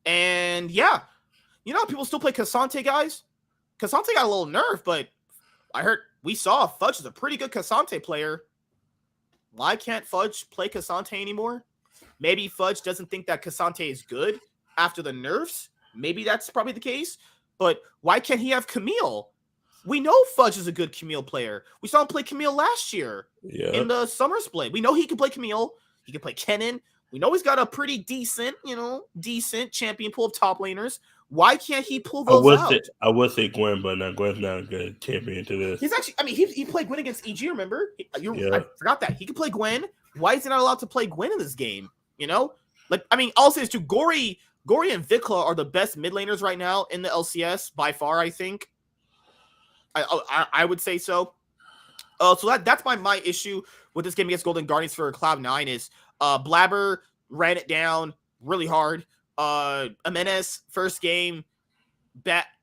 And yeah, you know, people still play Cassante, guys. Cassante got a little nerf, but I heard we saw Fudge is a pretty good Cassante player. Why can't Fudge play Cassante anymore? Maybe Fudge doesn't think that Cassante is good after the nerfs. Maybe that's probably the case. But why can't he have Camille? We know Fudge is a good Camille player. We saw him play Camille last year in the summer split. We know he can play Camille. He can play Kennen. We know he's got a pretty decent champion pool of top laners. Why can't he pull those out? I would say Gwen, but Gwen's not a good champion to this. He's actually, I mean, he played Gwen against EG, remember? I forgot that. He could play Gwen. Why is he not allowed to play Gwen in this game? You know? Like, I mean, I'll say this too. Gory and Vikla are the best mid laners right now in the LCS by far, I think. I would say so. So that's my issue with this game against Golden Guardians for Cloud9 is Blabber ran it down really hard. Jimenez, first game,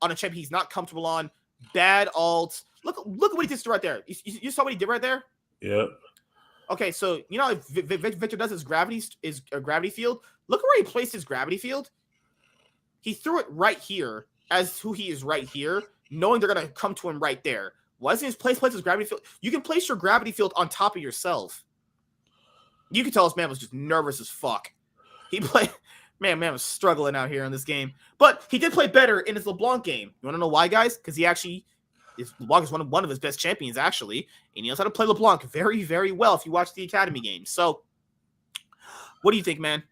on a champion he's not comfortable on. Bad ult. Look at what he did right there. You saw what he did right there? Yep. Okay, so you know if Victor does his gravity field. Look where he placed his gravity field. He threw it right here as who he is right here, knowing they're gonna come to him right there. Why doesn't he place his gravity field? You can place your gravity field on top of yourself. You can tell this man was just nervous as fuck. He played. Man was struggling out here in this game. But he did play better in his LeBlanc game. You want to know why, guys? Because LeBlanc is one of his best champions, actually. And he knows how to play LeBlanc very, very well if you watch the Academy games. So, what do you think, man?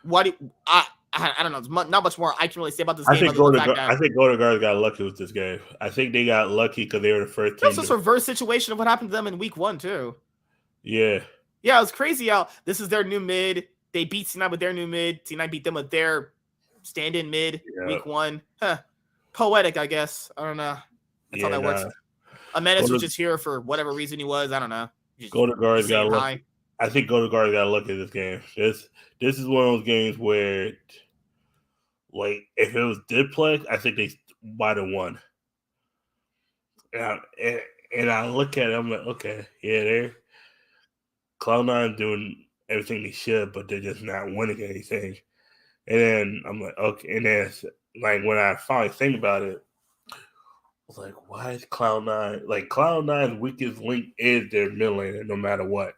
I don't know. There's not much more I can really say about this game. I think Golden Guards got lucky with this game. I think they got lucky because they were the first team. That's just a reverse situation of what happened to them in week 1, too. Yeah. Yeah, it was crazy how this is their new mid. They beat C9 with their new mid. C9 beat them with their stand-in mid week 1. Poetic, I guess. I don't know. That's how that works. Menace was just here for whatever reason he was. I don't know. Golden Guards got lucky. I think Golden Guards got lucky in this game. This is one of those games where, like, if it was Diplex, I think they might have won. And I look at it, I'm like, okay, yeah, they're Cloud9 doing everything they should, but they're just not winning anything. And then I'm like, okay. And then, like, when I finally think about it, I was like, why is Cloud9? Like, Cloud9's weakest link is their mid laner, no matter what.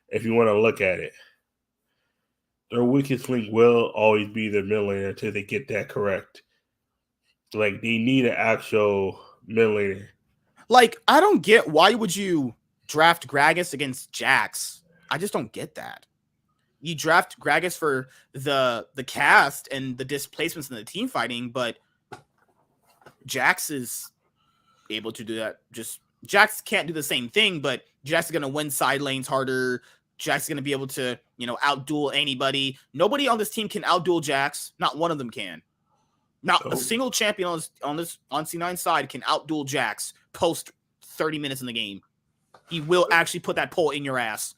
If you want to look at it, their weakest link will always be their mid laner until they get that correct. Like, they need an actual mid laner. Like, I don't get why would you draft Gragas against Jax? I just don't get that. You draft Gragas for the cast and the displacements in the team fighting, but Jax is able to do that. Just Jax can't do the same thing, but Jax is going to win side lanes harder. Jax is going to be able to, outduel anybody. Nobody on this team can outduel Jax. Not one of them can. Not a single champion on C9 side can outduel Jax post 30 minutes in the game. He will actually put that pole in your ass.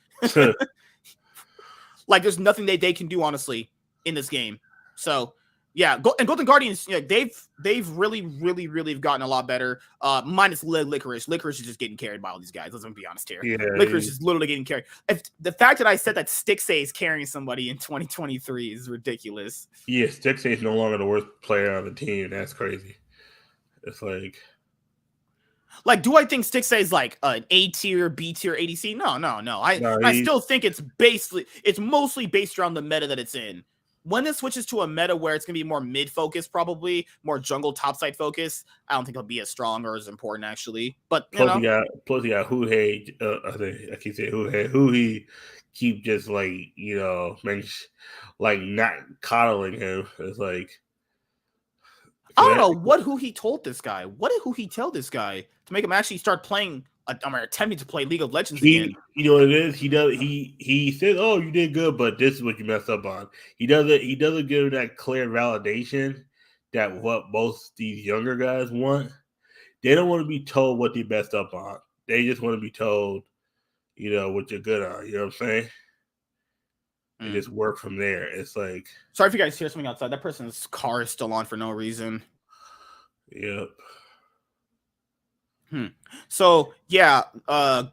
Like, there's nothing they can do, honestly, in this game. So, yeah, and Golden Guardians, they've really, really, really gotten a lot better. Minus Licorice. Licorice is just getting carried by all these guys. Let's be honest here. Yeah, Licorice is literally getting carried. If the fact that I said that Stixay is carrying somebody in 2023 is ridiculous. Yeah, Stixay is no longer the worst player on the team. That's crazy. It's like, do I think Stixay is like an A tier, B tier ADC? No. I still think it's mostly based around the meta that it's in. when it switches to a meta where it's going to be more mid-focus, probably more jungle topside focus, I don't think it'll be as strong or as important, actually. But, you know. Plus, you got Huhei. I keep saying Huhei keep just like, like not coddling him. It's like, I don't know who he told this guy. What did he tell this guy to make him actually start playing? Attempting to play League of Legends again. You know what it is? He says, "Oh, you did good, but this is what you messed up on." He doesn't give that clear validation that what most these younger guys want. They don't want to be told what they messed up on. They just want to be told, what you're good on. You know what I'm saying? And just work from there. It's like, sorry if you guys hear something outside. That person's car is still on for no reason. Yep. So yeah,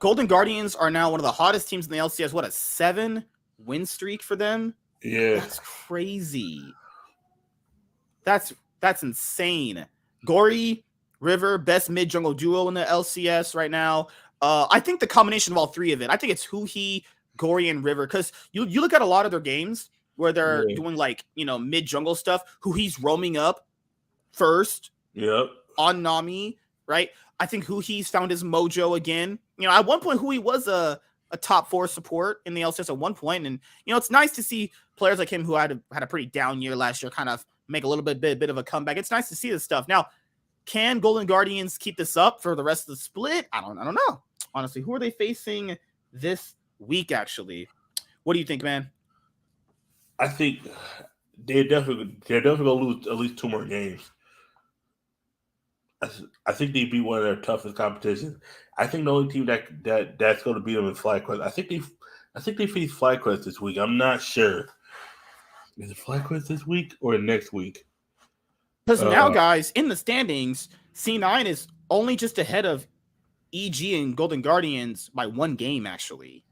Golden Guardians are now one of the hottest teams in the LCS. What, a 7-win streak for them? Yeah, that's crazy. That's insane. Gory, River, best mid jungle duo in the LCS right now. I think the combination of all three of it. I think it's Huhi, Gory, and River, because you look at a lot of their games where they're doing like mid jungle stuff. Huhi's roaming up first. Yep. On Nami, right? I think Huhi's found his mojo again. At one point, Hui was a top 4 support in the LCS at one point, and it's nice to see players like him who had a pretty down year last year kind of make a little bit of a comeback. It's nice to see this stuff. Now, can Golden Guardians keep this up for the rest of the split? I don't know. Honestly, who are they facing this week? Actually, what do you think, man? I think they're definitely gonna lose at least 2 more games. I think they beat one of their toughest competitions. I think the only team that's going to beat them is FlyQuest. I think they face FlyQuest this week. I'm not sure. Is it FlyQuest this week or next week? Because now, guys, in the standings, C9 is only just ahead of EG and Golden Guardians by 1 game, actually.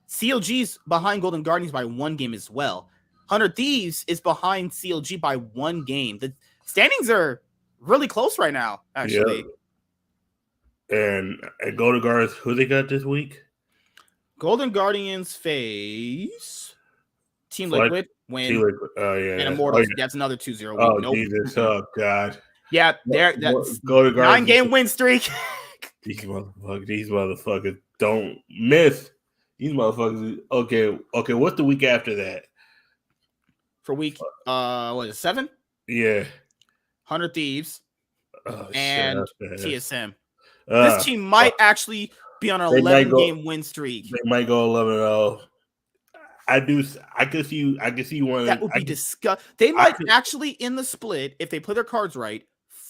CLG's behind Golden Guardians by 1 game as well. 100 Thieves is behind CLG by 1 game. The standings are really close right now, actually. Yep. And Golden Guardians, who they got this week? Golden Guardians face Team Liquid, Win, Team Liquid. And Immortals. That's another 2-0 week. Oh, nope. Jesus. Oh, God. Yeah, that's Golden Guardians 9-game win streak. These motherfuckers don't miss. These motherfuckers. Okay. What's the week after that? For week, what is it, 7? Yeah. 100 Thieves and TSM. This team might actually be on an 11-game win streak. They might go 11-0. I could see one. That would be disgusting. They might actually, in the split, if they play their cards right,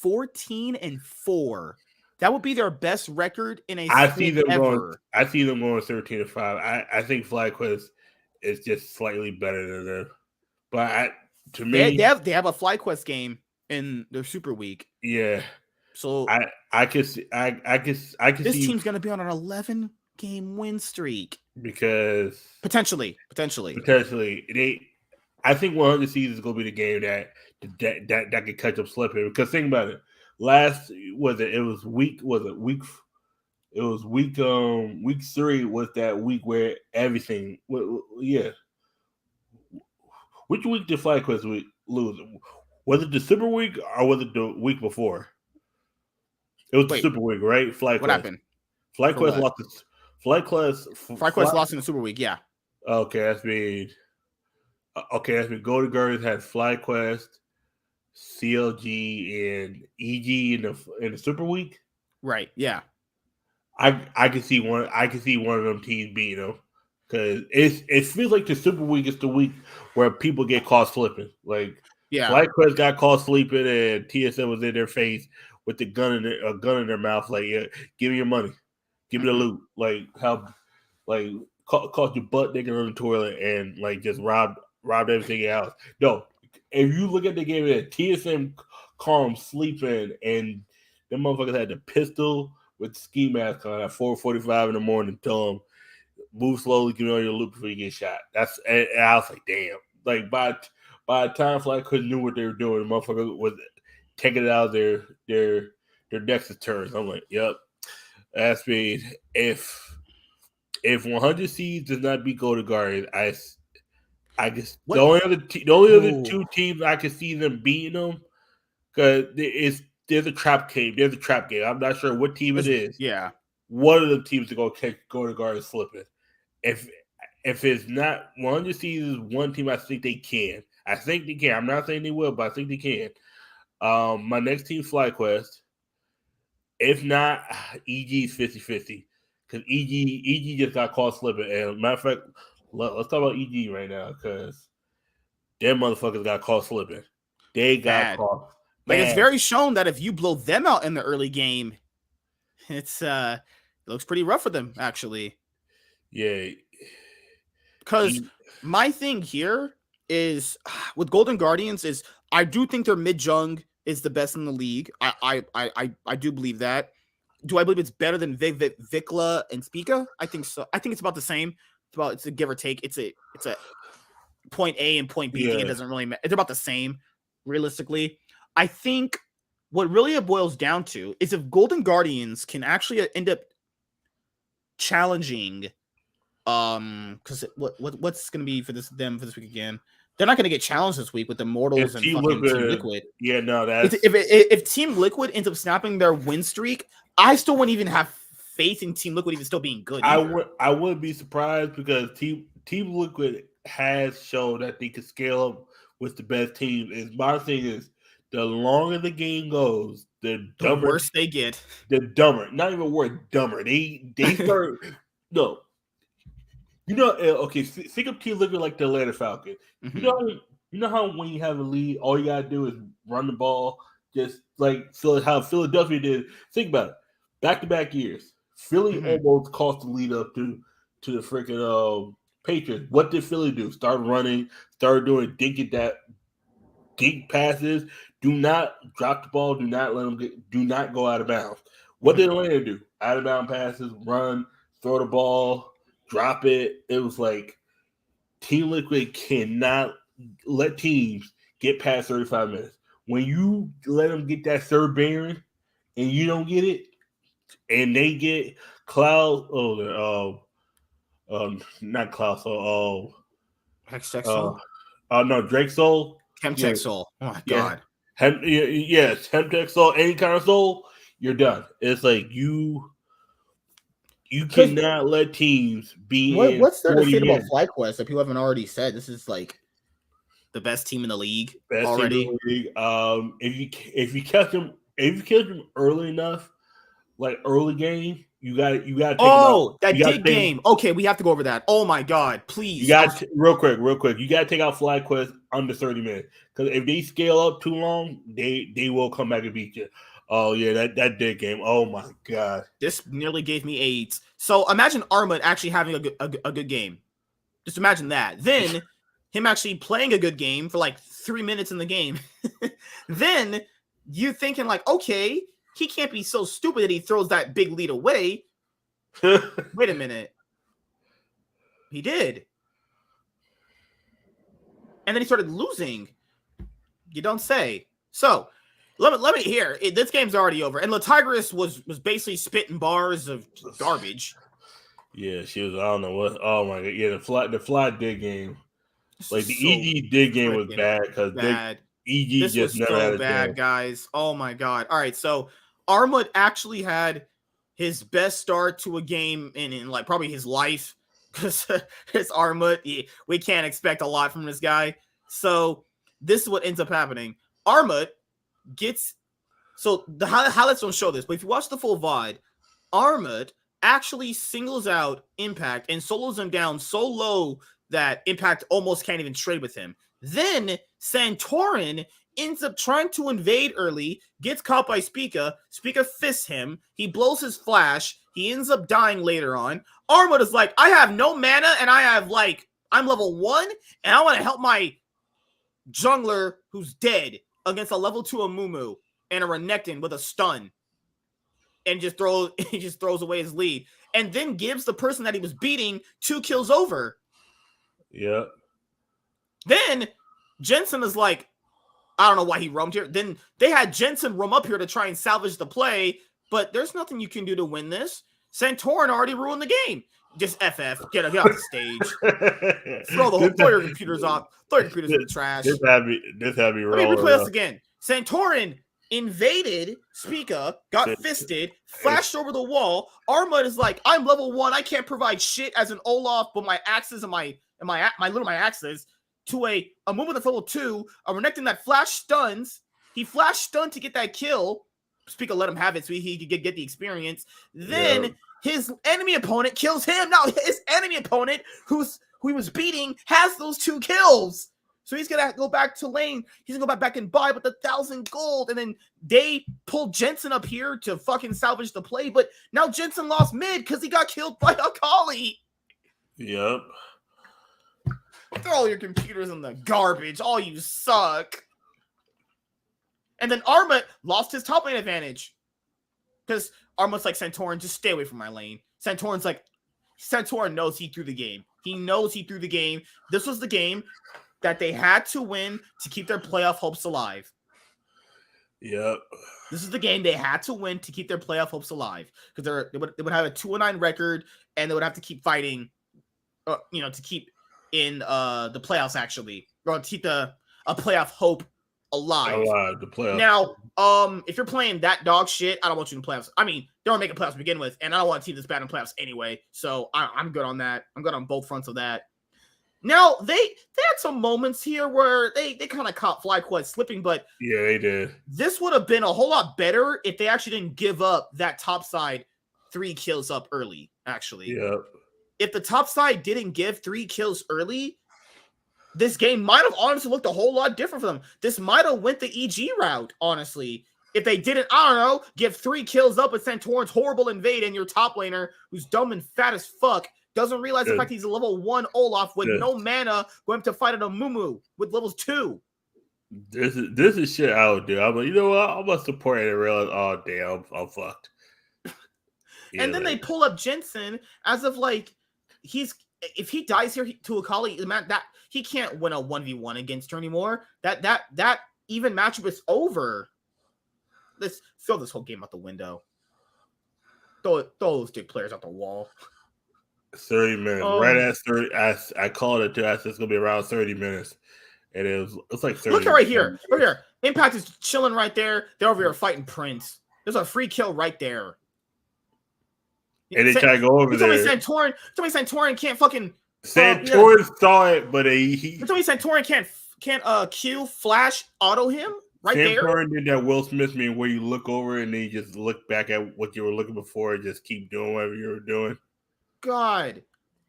14-4. That would be their best record in a split I see them ever. I see them going 13-5. I think FlyQuest is just slightly better than them. But to me, they have a FlyQuest game in their Super Week. Yeah. So I can see this team's going to be on an 11-game win streak because potentially I think 100 Seeds is going to be the game that could catch up slipping. Because think about it, week 3 was that week where everything. Yeah. Which week did FlyQuest lose? Was it the Super Week or was it the week before? It was the Super Week, right? FlyQuest. What happened? FlyQuest lost. FlyQuest lost in the Super Week. Yeah. Okay, that's been Golden Guardians had FlyQuest, CLG, and EG in the Super Week. Right. Yeah. I can see one. I can see one of them teams beating them because it feels like the Super Week is the week where people get caught slipping. Like, yeah, FlyQuest got caught sleeping, and TSM was in their face with a gun in their mouth. Like, yeah, give me your money, give me the loot. Like, how, like, caught your butt naked on the toilet and like just robbed everything else. No, if you look at the game, TSM caught them sleeping, and them motherfuckers had the pistol with the ski mask on at 4:45 in the morning. Tell them move slowly, give me all your loot before you get shot. And I was like, damn. Like by the time FlyQuest knew what they were doing, the motherfucker was taking it out of their next turns. I'm like, yep. That's me. If 100 Seeds does not beat Golden Guardians, I guess What? the only other two teams I can see them beating them because there's a trap game. There's a trap game. I'm not sure what team it is. Yeah. One of the teams to go to guard and slip it. If it's not one of the seasons, one team I think they can. I think they can. I'm not saying they will, but I think they can. My next team, FlyQuest. If not, EG's 50-50. Because EG just got caught slipping. And matter of fact, let's talk about EG right now because them motherfuckers got caught slipping. They got caught. Like, it's very shown that if you blow them out in the early game, it looks pretty rough for them, actually. Yeah. Because my thing here is with Golden Guardians is I do think their mid jung is the best in the league. I do believe that. Do I believe it's better than Vikla and Spica? I think so. I think it's about the same. It's a give or take. It's a point A and point B. Yeah. Thing. It doesn't really matter. It's about the same, realistically. I think what really it boils down to is if Golden Guardians can actually end up challenging, because what's gonna be for this week again? They're not gonna get challenged this week with Immortals and fucking Team Liquid. Yeah, no, that's if Team Liquid ends up snapping their win streak, I still wouldn't even have faith in Team Liquid even still being good. I wouldn't be surprised because Team Liquid has shown that they can scale up with the best teams. And my thing is, the longer the game goes, the worse they get. The dumber, not even word dumber. They start no. Okay. Think of Team Liquid like the Atlanta Falcons. Mm-hmm. You know how when you have a lead, all you gotta do is run the ball, just like how Philadelphia did. Think about it. Back-to-back years, Philly almost cost the lead up to the freaking Patriots. What did Philly do? Start running, start doing dink passes. Do not drop the ball. Do not let them do not go out of bounds. What did Atlanta do? Out of bound passes, run, throw the ball, drop it. It was like Team Liquid cannot let teams get past 35 minutes. When you let them get that third bearing and you don't get it, and they get Cloud, not Cloud Soul, Hextech Soul? No, Drake Soul. Chemtech Soul. Oh my god. Yes, Chemtech Soul, any kind of soul, you're done. It's like you cannot let teams be. What's there to say about FlyQuest that people haven't already said? This is like the best team in the league already. Team in the league. If you catch them early enough, like early game, you got to take that game. Okay, we have to go over that. Oh my god, please. You got real quick. You got to take out FlyQuest under 30 minutes because if they scale up too long, they will come back and beat you. Oh yeah, that dead game. Oh my god, this nearly gave me AIDS. So imagine Armut actually having a good game. Just imagine that. Then him actually playing a good game for like 3 minutes in the game. Then you thinking like, okay, he can't be so stupid that he throws that big lead away. Wait a minute. He did. And then he started losing. You don't say. So let me hear. This game's already over. And Latigris was basically spitting bars of garbage. Yeah, she was. I don't know what. Oh my god. Yeah, the fly dig game. Like the EG dig game was bad because EG this just was never had so a bad, game. Guys. Oh my god. All right, so Armut actually had his best start to a game in like probably his life because it's Armut. We can't expect a lot from this guy. So this is what ends up happening. Armut gets the highlights don't show this, but if you watch the full VOD, Armut actually singles out Impact and solos him down so low that Impact almost can't even trade with him. Then Santorin ends up trying to invade early, gets caught by Spica. Spica fists him. He blows his flash. He ends up dying later on. Armut is like, I have no mana, and I'm level 1, and I want to help my jungler who's dead against a level 2 Amumu and a Renekton with a stun. And he just throws away his lead. And then gives the person that he was beating 2 kills over. Yeah. Then Jensen is like, I don't know why he roamed here. Then they had Jensen roam up here to try and salvage the play, but there's nothing you can do to win this. Santorin already ruined the game. Just FF. Get off the stage. Throw your computers off. Throw your computers in the trash. This had me Let me replay this again. Santorin invaded Spica, got fisted, flashed over the wall. Arma is like, I'm level 1. I can't provide shit as an Olaf, but my axes and my axes to a movement that's level 2, a Renekton that flash stuns. He flash stunned to get that kill. Spica let him have it so he could get the experience. Then his enemy opponent kills him. Now his enemy opponent, who he was beating, has those 2 kills. So he's going to go back to lane. He's going to go back and buy with the 1,000 gold. And then they pulled Jensen up here to fucking salvage the play. But now Jensen lost mid because he got killed by Akali. Yep. Throw all your computers in the garbage. All you suck. And then Arma lost his top lane advantage. Because Arma's like, Santorin, just stay away from my lane. Santorin knows he threw the game. He knows he threw the game. This was the game that they had to win to keep their playoff hopes alive. Yep. This is the game they had to win to keep their playoff hopes alive. Because they would have a 2-9 record, and they would have to keep fighting, to keep in the playoffs, actually. Or to keep a playoff hope alive. The playoffs. Now, if you're playing that dog shit, I don't want you in playoffs. I mean, they don't make a playoffs to begin with, and I don't want a team that's bad in playoffs anyway. So I'm good on that. I'm good on both fronts of that. Now, they had some moments here where they kind of caught FlyQuest slipping, but yeah, they did. This would have been a whole lot better if they actually didn't give up that top side 3 kills up early, actually. Yep. If the top side didn't give 3 kills early, this game might have honestly looked a whole lot different for them. This might have went the EG route, honestly. If they didn't, I don't know, give 3 kills up with Santorin's horrible invade and your top laner, who's dumb and fat as fuck, doesn't realize the fact he's a level 1 Olaf with no mana going to fight at a Mumu with levels 2. This is shit I would do. I'm like, you know what? I'm gonna support it and realize, oh damn, I'm fucked. Yeah, and then they pull up Jensen as of like if he dies here to Akali, that he can't win a 1v1 against her anymore. That even matchup is over. Let's throw this whole game out the window. Throw those 2 players out the wall. 30 minutes. Right at 30. I called it too. I said it's gonna be around 30 minutes. And it's like 30. Look at right here. Right here. Impact is chilling right there. They're over here fighting Prince. There's a free kill right there. And they try to go over there. Tell me Santorin can't fucking Santorin saw it, but he tell me Santorin can't Q flash auto him right there. Santorin did that Will Smith meme where you look over and then you just look back at what you were looking before and just keep doing whatever you were doing. God,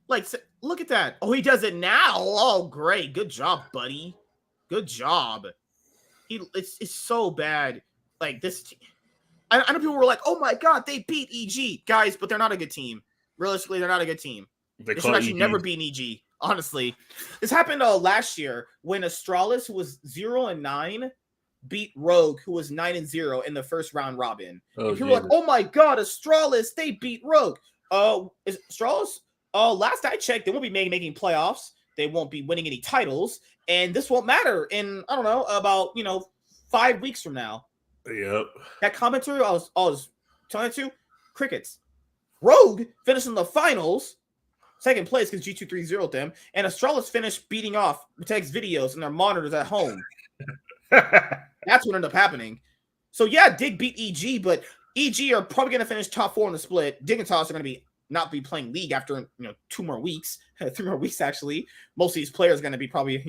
like look at that. Oh, he does it now. Oh, great, good job, buddy. Good job. It's so bad. Like this. I know people were like, "Oh my god, they beat EG, guys," but they're not a good team. Realistically, they're not a good team. They should actually never beat EG. Honestly, this happened last year when Astralis, who was 0-9, beat Rogue, who was 9-0 in the first round robin. And people were like, "Oh my god, Astralis, they beat Rogue." Is Astralis? Last I checked, they won't be making playoffs. They won't be winning any titles, and this won't matter in I don't know about 5 weeks from now. Yep. That commentary I was telling it to crickets. Rogue finished in the finals, second place because G2 3-0'd them, and Astralis finished beating off Text videos and their monitors at home. That's what ended up happening. So yeah, Dig beat EG, but EG are probably going to finish top 4 in the split. Dignitas are going to not be playing League after 2 more weeks, 3 more weeks actually. Most of these players are going to be probably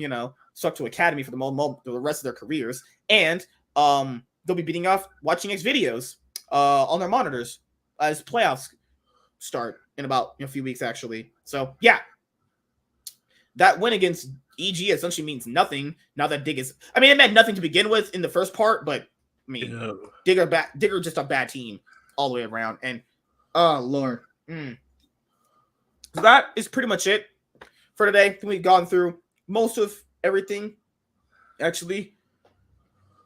stuck to academy for the rest of their careers, and they'll be beating off watching X videos on their monitors as playoffs start in about a few weeks actually. So yeah, that win against EG essentially means nothing now that Dig is. I mean, it meant nothing to begin with in the first part, but I mean, Digger just a bad team all the way around. And oh Lord, so that is pretty much it for today. I think we've gone through most of everything. Actually,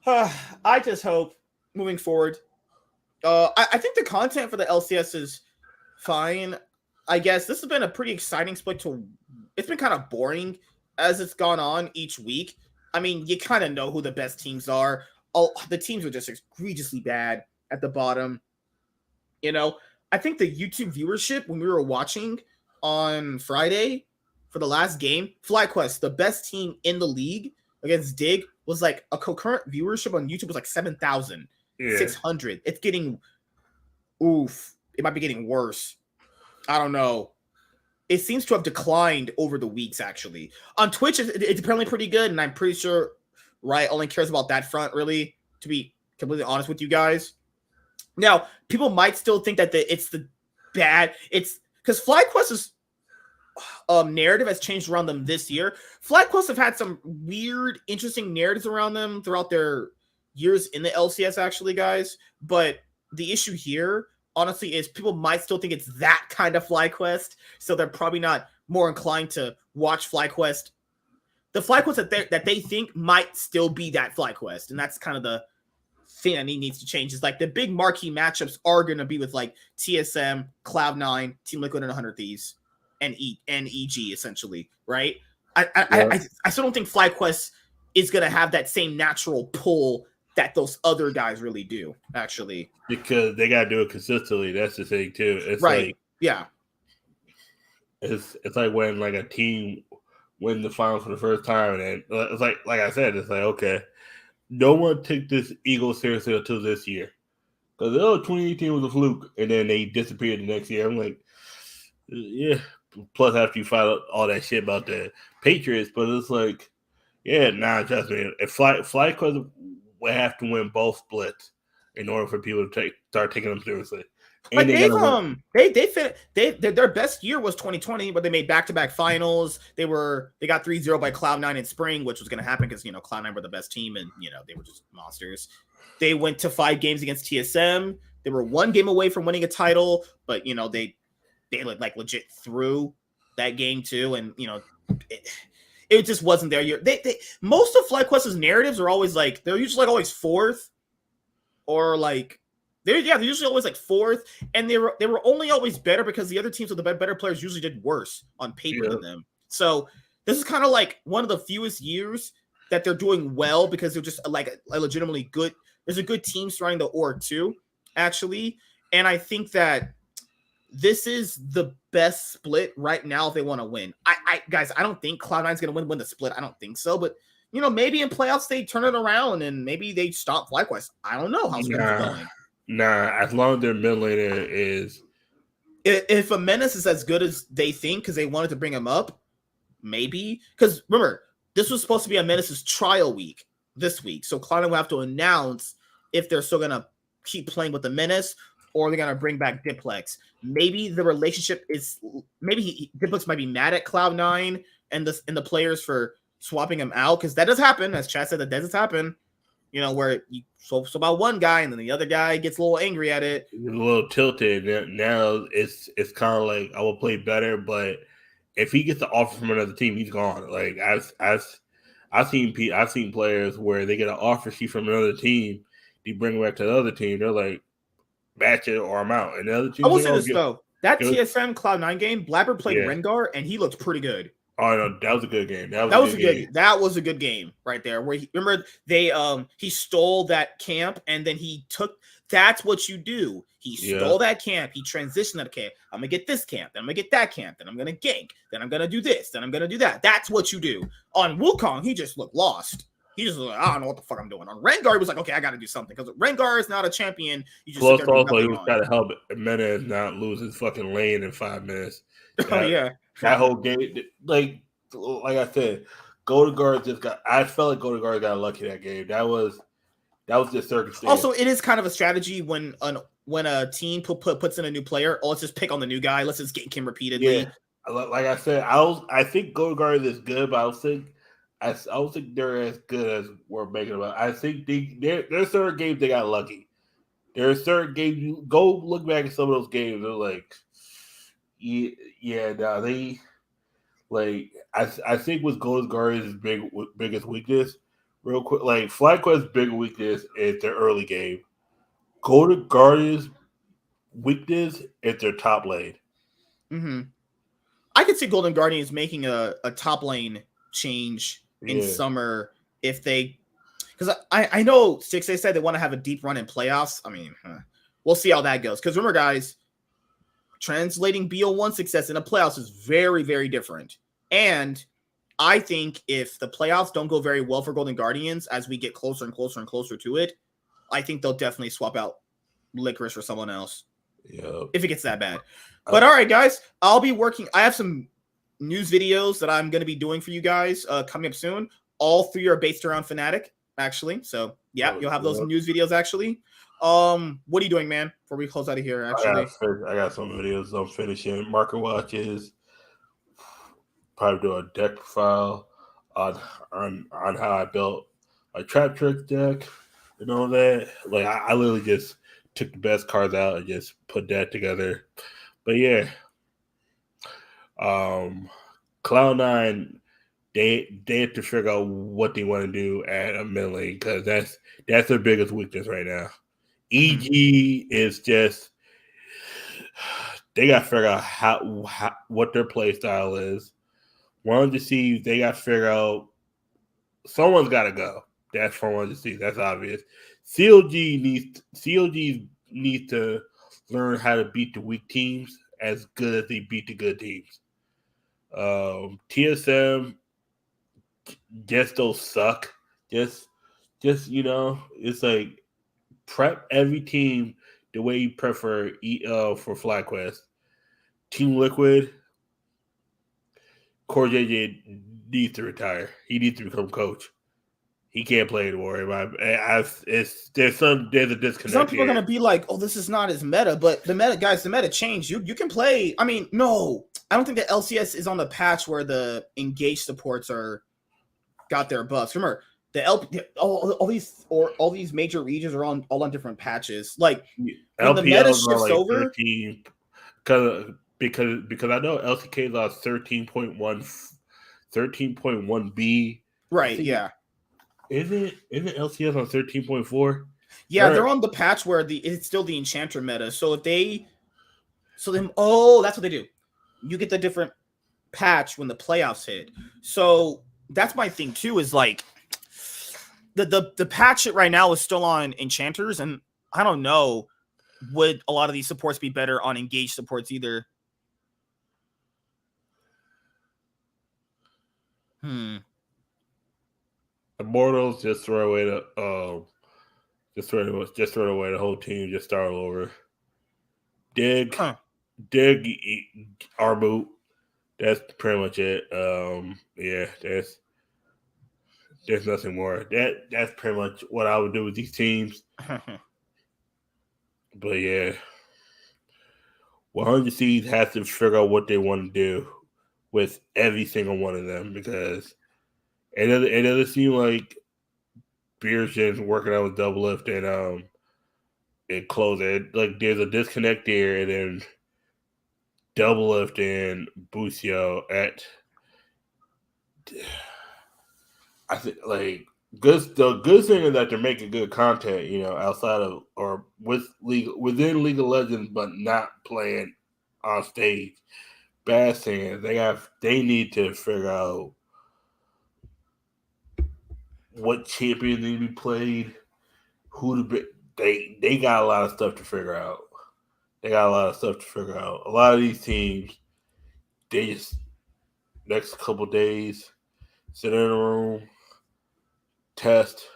I just hope moving forward. I think the content for the LCS is fine. I guess this has been a pretty exciting split. It's been kind of boring as it's gone on each week. I mean, you kind of know who the best teams are. The teams are just egregiously bad at the bottom. I think the YouTube viewership when we were watching on Friday for the last game, FlyQuest, the best team in the league against Dig, was like a concurrent viewership on YouTube was like 7,600. It's getting it might be getting worse. I don't know. It seems to have declined over the weeks, actually. On Twitch, it's apparently pretty good, and I'm pretty sure Riot only cares about that front, really, to be completely honest with you guys. Now, people might still think that it's because FlyQuest's narrative has changed around them this year. FlyQuest have had some weird, interesting narratives around them throughout their years in the LCS, actually, guys. But the issue here, honestly, is people might still think it's that kind of FlyQuest, so they're probably not more inclined to watch FlyQuest. The FlyQuest that they think might still be that FlyQuest, and that's kind of the thing that needs to change. Is like the big marquee matchups are going to be with like TSM, Cloud9, Team Liquid, and 100 Thieves, and EG essentially, right? I still don't think FlyQuest is going to have that same natural pull that those other guys really do, actually. Because they got to do it consistently. That's the thing, too. It's right. Like, yeah. It's like when like a team win the finals for the first time, and it's like I said, it's like, okay, no one took this Eagles seriously until this year. Because 2018 was a fluke, and then they disappeared the next year. I'm like, yeah. Plus, after you find out all that shit about the Patriots, but it's like, yeah, trust me. If FlyQuest would have to win both splits in order for people to start taking them seriously. But their best year was 2020, where they made back-to-back finals. They got 3-0 by Cloud9 in spring, which was going to happen because Cloud9 were the best team, and they were just monsters. They went to 5 games against TSM. They were 1 game away from winning a title, but they like legit threw that game too, and it just wasn't their year. They most of FlyQuest's narratives are always like they're usually like always 4th, or like they're usually always like 4th, and they were only always better because the other teams with the better players usually did worse on paper than them. So this is kind of like one of the fewest years that they're doing well because they're just like a legitimately good. There's a good team surrounding the org too, actually, and I think that this is the best split right now if they want to win. Guys, I don't think Cloud9's going to win the split. I don't think so. But, maybe in playoffs they turn it around and maybe they stop FlyQuest. I don't know how's going. As long as their mid laner is... If a Menace is as good as they think because they wanted to bring him up, maybe. Because, remember, this was supposed to be a Menace's trial week this week. So Cloud9 will have to announce if they're still going to keep playing with the Menace or they're going to bring back Diplex. Maybe the relationship is Diplex might be mad at Cloud9 and the players for swapping him out, because that does happen, as Chad said, that does happen. Where you swap about one guy and then the other guy gets a little angry at it. A little tilted. Now it's kind of like I will play better, but if he gets the offer from another team, he's gone. Like I've seen players where they get an offer sheet from another team, they bring it back to the other team. They're like, match it or I'm out. And the other team. I will say this though: that TSM Cloud9 game, Blabber played Rengar and he looked pretty good. Oh no, that was a good game. That was a good game right there. Where remember he stole that camp and then he took. That's what you do. He stole that camp. He transitioned that camp. I'm gonna get this camp. Then I'm gonna get that camp. Then I'm gonna gank. Then I'm gonna do this. Then I'm gonna do that. That's what you do. On Wukong, he just looked lost. He just was like, I don't know what the fuck I'm doing. On Rengar, he was like, okay, I got to do something because Rengar is not a champion. You just plus also he was trying to help Meta not lose his fucking lane in 5 minutes. That whole game, like I said, Golden Guard just got. I felt like Golden Guard got lucky that game. That was just circumstance. Also, it is kind of a strategy when a team puts in a new player. Oh, let's just pick on the new guy. Let's just gank him repeatedly. Yeah, like I said, I think Golden Guard is good, but I don't think they're as good as we're making them. I think there's certain games they got lucky. There are certain games you go look back at some of those games. They're like, they like. I think with Golden Guard's biggest weakness, real quick, like FlyQuest's big weakness is their early game. Golden Guard's weakness is their top lane. Mm-hmm. I could see Golden Guardians making a top lane change in summer if they, because I know they said they want to have a deep run in playoffs. I mean, we'll see how that goes. Because remember, guys, translating BO1 success in the playoffs is very, very different. And I think if the playoffs don't go very well for Golden Guardians as we get closer and closer and closer to it, I think they'll definitely swap out Licorice for someone else. Yeah. If it gets that bad. But all right, guys, I'll be working. I have some news videos that I'm going to be doing for you guys coming up soon. All 3 are based around Fnatic, actually. So, yeah, you'll have those news videos, actually. What are you doing, man, before we close out of here, actually? I got some videos I'm finishing. Market watches. Probably do a deck profile on how I built a Trap Trick deck and all that. Like, I literally just took the best cards out and just put that together. But yeah. Cloud9, they have to figure out what they want to do at a mid lane because that's their biggest weakness right now. EG is just they got to figure out how what their play style is. Wanted to see they got to figure out someone's got to go. That's for one to see. That's obvious. CLG needs to learn how to beat the weak teams as good as they beat the good teams. TSM just don't suck. Just it's like prep every team the way you prep for FlyQuest. Team Liquid, Core JJ needs to retire. He needs to become coach. He can't play anymore. There's a disconnect. Some people are gonna be like, "Oh, this is not as meta," but the meta changed. You can play. I mean, no, I don't think the LCS is on the patch where the engaged supports got their buffs. Remember, all these major regions are all on different patches. Like when the meta shifts over, 13, because I know LCK lost 13.1B. Right? Yeah. Isn't LCS on 13.4? Yeah, they're on the patch where it's still the Enchanter meta. So that's what they do. You get the different patch when the playoffs hit. So that's my thing too. Is like the patch right now is still on Enchanters, and I don't know, would a lot of these supports be better on engaged supports either? Immortals just throw away the whole team, just start all over. Dig Armoot. That's pretty much it. Yeah, there's nothing more. That's pretty much what I would do with these teams. But yeah, 100 Seeds has to figure out what they want to do with every single one of them because it doesn't seem like Beershing's working out with Double Lift and Closer. Like there's a disconnect there, and then Double Lift and Busio I think like the good thing is that they're making good content, outside of or within League of Legends, but not playing on stage. Bad thing is they need to figure out what champions need to be played, who to be. They got a lot of stuff to figure out. A lot of these teams, they just next couple days sit in a room, test,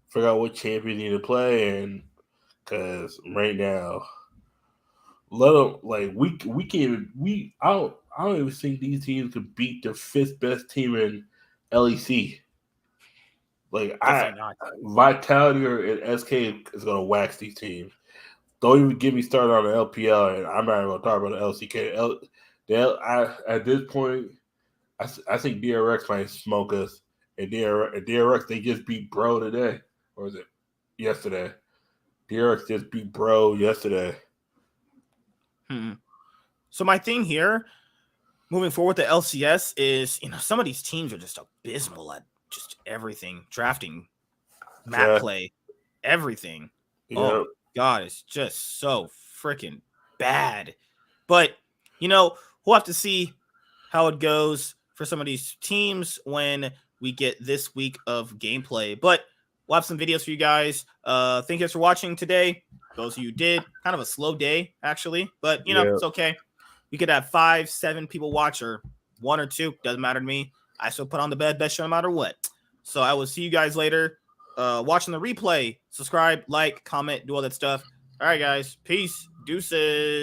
figure out what champion you need to play, and because right now, let them we can't I don't even think these teams could beat the 5th best team in LEC. Like Vitality or SK is gonna wax these teams. Don't even get me started on the LPL, and I'm not even gonna talk about the LCK. At this point, I think DRX might smoke us. And DRX, they just beat Bro today. Or was it yesterday? DRX just beat Bro yesterday. So my thing here, moving forward with the LCS, is some of these teams are just abysmal at just everything. Drafting, map play, everything. Yep. Oh God, it's just so freaking bad. But we'll have to see how it goes for some of these teams when we get this week of gameplay. But we'll have some videos for you guys. Thank you guys for watching today. Those of you did, kind of a slow day actually, but you know, Yeah. it's okay. You could have 5, 7 people watch, or 1 or 2, doesn't matter to me. I still put on the best show no matter what. So I will see you guys later. Watching the replay, subscribe, like, comment, do all that stuff. All right, guys, peace, deuces.